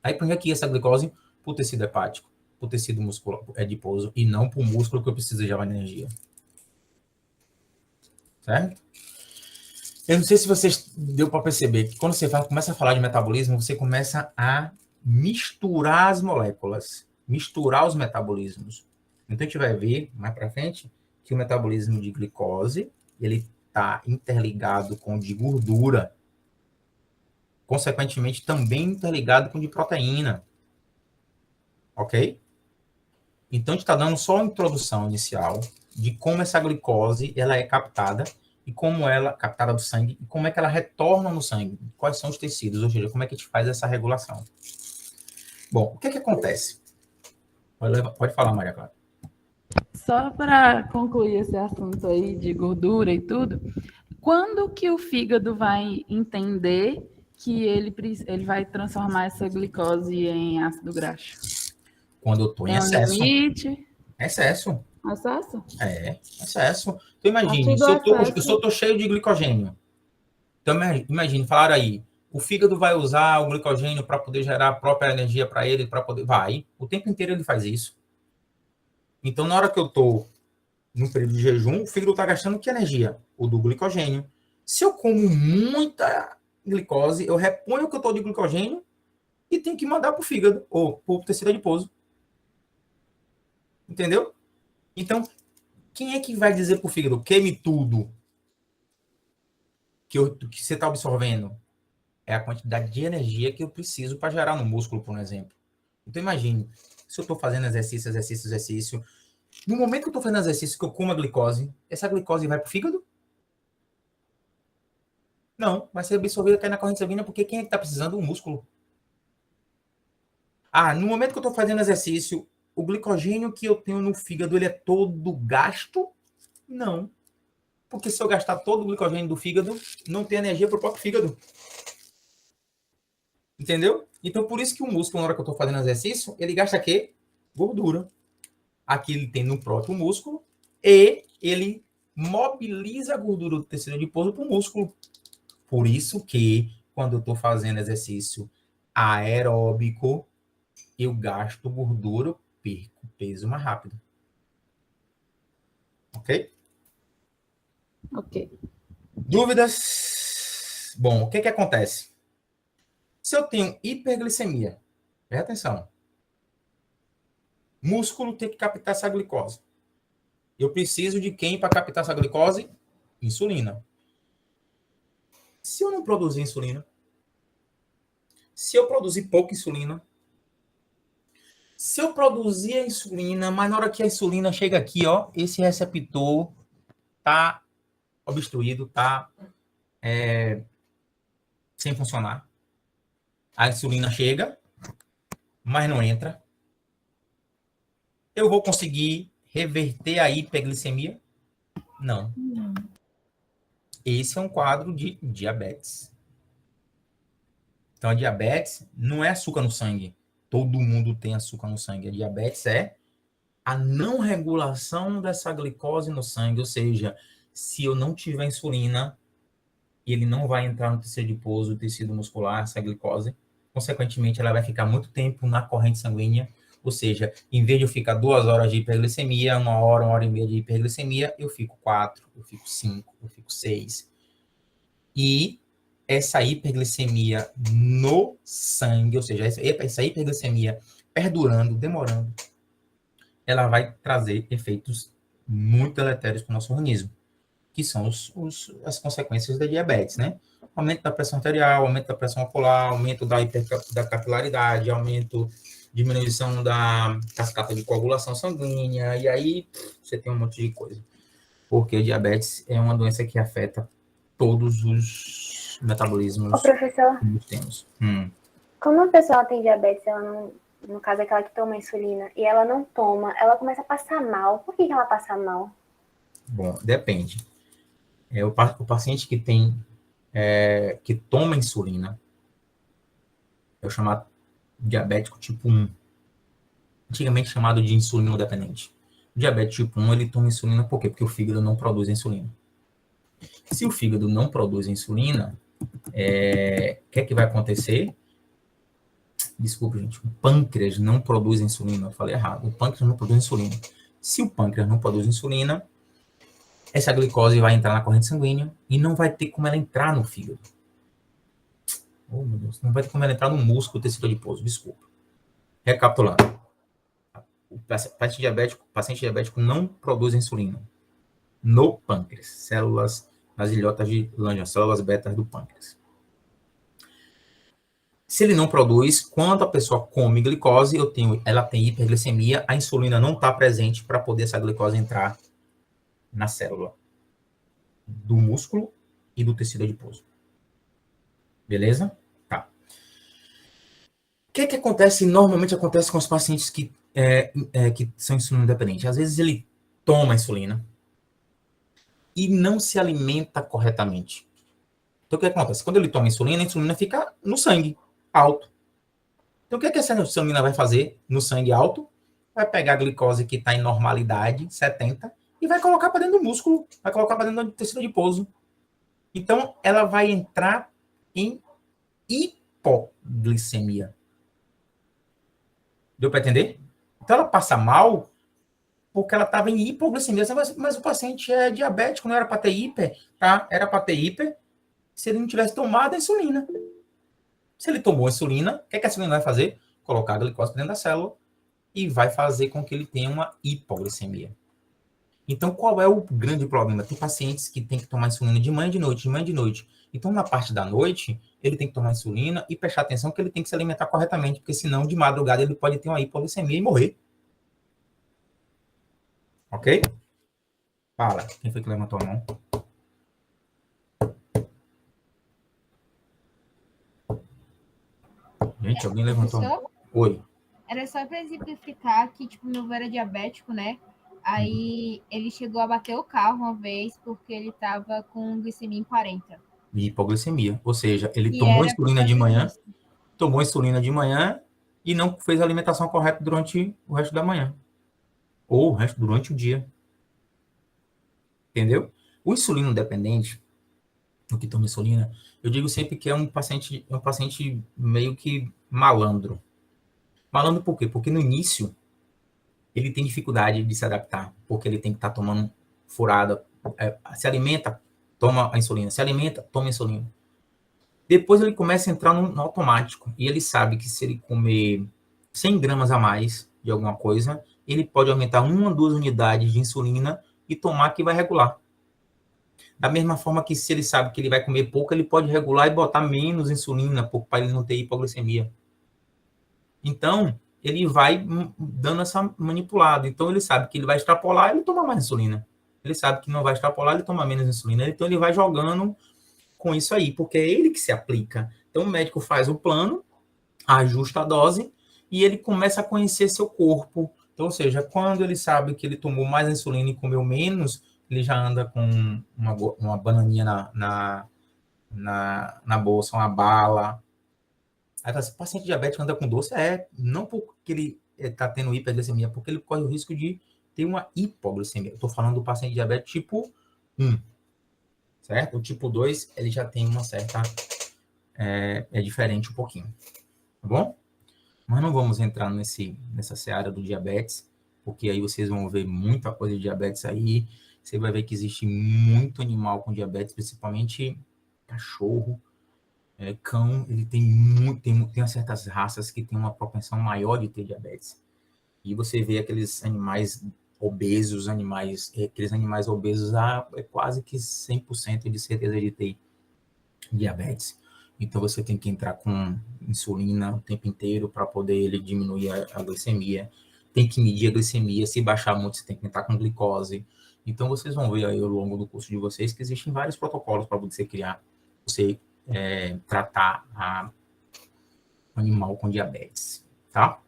Aí põe aqui essa glicose para o tecido hepático. para o tecido muscular adiposo e não para o músculo que eu preciso de energia. Certo? Eu não sei se vocês deu para perceber que quando você começa a falar de metabolismo, você começa a misturar as moléculas, misturar os metabolismos. Então, a gente vai ver mais para frente que o metabolismo de glicose, ele está interligado com o de gordura. Consequentemente, também interligado com o de proteína. Ok? Então, a gente está dando só uma introdução inicial de como essa glicose ela é captada e como ela, captada do sangue, e como é que ela retorna no sangue, quais são os tecidos, ou seja, como é que a gente faz essa regulação. Bom, o que acontece? Pode falar, Maria Clara. Só para concluir esse assunto aí de gordura e tudo, quando que o fígado vai entender que ele vai transformar essa glicose em ácido graxo? Quando eu estou em excesso. Limite? Excesso. Excesso? Excesso. Então, imagine, se eu estou cheio de glicogênio. Então, imagine, falaram aí, o fígado vai usar o glicogênio para poder gerar a própria energia para ele, para poder... Vai. O tempo inteiro ele faz isso. Então, na hora que eu estou no período de jejum, o fígado está gastando que energia? O do glicogênio. Se eu como muita glicose, eu reponho o que eu estou de glicogênio e tenho que mandar para o fígado, ou para o tecido adiposo. Entendeu? Então, quem é que vai dizer para o fígado, queime tudo que você está absorvendo? É a quantidade de energia que eu preciso para gerar no músculo, por exemplo. Então, imagine, se eu estou fazendo exercício, no momento que eu estou fazendo exercício, que eu como a glicose, essa glicose vai para o fígado? Não, vai ser absorvida, cair na corrente sanguínea, porque quem é que está precisando? O músculo. No momento que eu estou fazendo exercício, o glicogênio que eu tenho no fígado, ele é todo gasto? Não. Porque se eu gastar todo o glicogênio do fígado, não tem energia para o próprio fígado. Entendeu? Então, por isso que o músculo, na hora que eu estou fazendo exercício, ele gasta o quê? Gordura. Aqui ele tem no próprio músculo e ele mobiliza a gordura do tecido adiposo para o músculo. Por isso que, quando eu estou fazendo exercício aeróbico, eu gasto gordura, eu perco peso mais rápido. Ok? Ok. Dúvidas? Bom, o que acontece? Se eu tenho hiperglicemia, presta atenção. Músculo tem que captar essa glicose. Eu preciso de quem para captar essa glicose? Insulina. Se eu não produzir insulina, se eu produzir pouca insulina, se eu produzir a insulina, mas na hora que a insulina chega aqui, ó, esse receptor tá obstruído, tá sem funcionar. A insulina chega, mas não entra. Eu vou conseguir reverter a hiperglicemia? Não. Esse é um quadro de diabetes. Então, a diabetes não é açúcar no sangue. Todo mundo tem açúcar no sangue. A diabetes é a não regulação dessa glicose no sangue. Ou seja, se eu não tiver insulina, ele não vai entrar no tecido adiposo, tecido muscular, essa glicose. Consequentemente, ela vai ficar muito tempo na corrente sanguínea. Ou seja, em vez de eu ficar 2 horas de hiperglicemia, 1 hora e meia de hiperglicemia, eu fico 4, eu fico 5, eu fico 6. E essa hiperglicemia no sangue, ou seja, essa hiperglicemia perdurando, demorando, ela vai trazer efeitos muito deletérios para o nosso organismo, que são as consequências da diabetes, né? Aumento da pressão arterial, aumento da pressão ocular, aumento da capilaridade, diminuição da cascata de coagulação sanguínea, e aí você tem um monte de coisa. Porque a diabetes é uma doença que afeta todos os metabolismos. Ô, professor, que nós temos. como a pessoa tem diabetes, ela não, no caso aquela que toma insulina, e ela não toma, ela começa a passar mal. Por que ela passa mal? Bom, depende. O paciente que tem, que toma insulina, é o chamado diabético tipo 1. Antigamente chamado de insulino dependente. O diabetes tipo 1, ele toma insulina por quê? Porque o fígado não produz insulina. Se o fígado não produz insulina, o que é que vai acontecer? Desculpa, gente. O pâncreas não produz insulina. Eu falei errado. O pâncreas não produz insulina. Se o pâncreas não produz insulina, essa glicose vai entrar na corrente sanguínea e não vai ter como ela entrar no fígado. Oh, meu Deus. Não vai ter como ela entrar no músculo, tecido adiposo. Desculpa. Recapitulando. O paciente diabético não produz insulina no pâncreas. Células nas ilhotas de Lange, células betas do pâncreas. Se ele não produz, quando a pessoa come glicose, ela tem hiperglicemia, a insulina não está presente para poder essa glicose entrar na célula do músculo e do tecido adiposo. Beleza? Tá. O que acontece? Normalmente acontece com os pacientes que são insulina dependentes. Às vezes ele toma insulina e não se alimenta corretamente. Então o que acontece? Quando ele toma insulina, a insulina fica no sangue, alto. Então o que essa insulina vai fazer no sangue alto? Vai pegar a glicose que está em normalidade, 70, e vai colocar para dentro do músculo, vai colocar para dentro do tecido adiposo. Então, ela vai entrar em hipoglicemia. Deu para entender? Então, ela passa mal porque ela estava em hipoglicemia. Mas o paciente é diabético, não era para ter hiper, tá? Era para ter hiper se ele não tivesse tomado a insulina. Se ele tomou a insulina, o que a insulina vai fazer? Colocar a glicose dentro da célula e vai fazer com que ele tenha uma hipoglicemia. Então, qual é o grande problema? Tem pacientes que têm que tomar insulina de manhã e de noite, de manhã e de noite. Então, na parte da noite, ele tem que tomar insulina e prestar atenção que ele tem que se alimentar corretamente, porque senão, de madrugada, ele pode ter uma hipoglicemia e morrer. Ok? Fala. Quem foi que levantou a mão? Gente, alguém levantou a mão? Oi. Era só para exemplificar que, tipo, meu avô era diabético, né? Aí ele chegou a bater o carro uma vez porque ele tava com glicemia em 40. Hipoglicemia. Ou seja, ele tomou insulina de manhã e não fez a alimentação correta durante o resto da manhã. Ou o resto durante o dia. Entendeu? O insulino dependente, o que toma insulina, eu digo sempre que é um paciente meio que malandro. Malandro por quê? Porque no início ele tem dificuldade de se adaptar, porque ele tem que estar tomando furada, se alimenta, toma a insulina, se alimenta, toma a insulina. Depois ele começa a entrar no automático, e ele sabe que se ele comer 100 gramas a mais de alguma coisa, ele pode aumentar 1 ou 2 unidades de insulina e tomar que vai regular. Da mesma forma que se ele sabe que ele vai comer pouco, ele pode regular e botar menos insulina para ele não ter hipoglicemia. Então, ele vai dando essa manipulada. Então, ele sabe que ele vai extrapolar, ele toma mais insulina. Ele sabe que não vai extrapolar, ele toma menos insulina. Então, ele vai jogando com isso aí, porque é ele que se aplica. Então, o médico faz o plano, ajusta a dose, e ele começa a conhecer seu corpo. Então, ou seja, quando ele sabe que ele tomou mais insulina e comeu menos, ele já anda com uma bananinha na bolsa, uma bala. Aí fala assim, paciente diabético anda com doce? Não porque ele está tendo hiperglicemia, porque ele corre o risco de ter uma hipoglicemia. Eu estou falando do paciente diabético tipo 1, certo? O tipo 2, ele já tem uma certa... É diferente um pouquinho, tá bom? Mas não vamos entrar nessa seara do diabetes, porque aí vocês vão ver muita coisa de diabetes aí. Você vai ver que existe muito animal com diabetes, principalmente cachorro. Cão, ele tem certas raças que tem uma propensão maior de ter diabetes. E você vê aqueles animais obesos, aqueles animais obesos, é quase que 100% de certeza de ter diabetes. Então você tem que entrar com insulina o tempo inteiro para poder ele diminuir a glicemia. Tem que medir a glicemia, se baixar muito você tem que entrar com glicose. Então vocês vão ver aí ao longo do curso de vocês que existem vários protocolos para você criar, tratar o animal com diabetes, tá?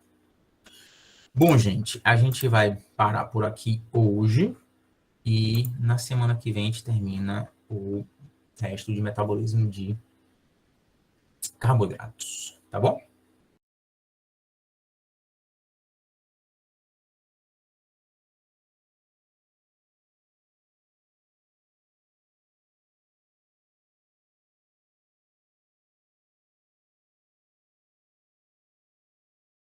Bom, gente, a gente vai parar por aqui hoje e na semana que vem a gente termina o resto de metabolismo de carboidratos, tá bom?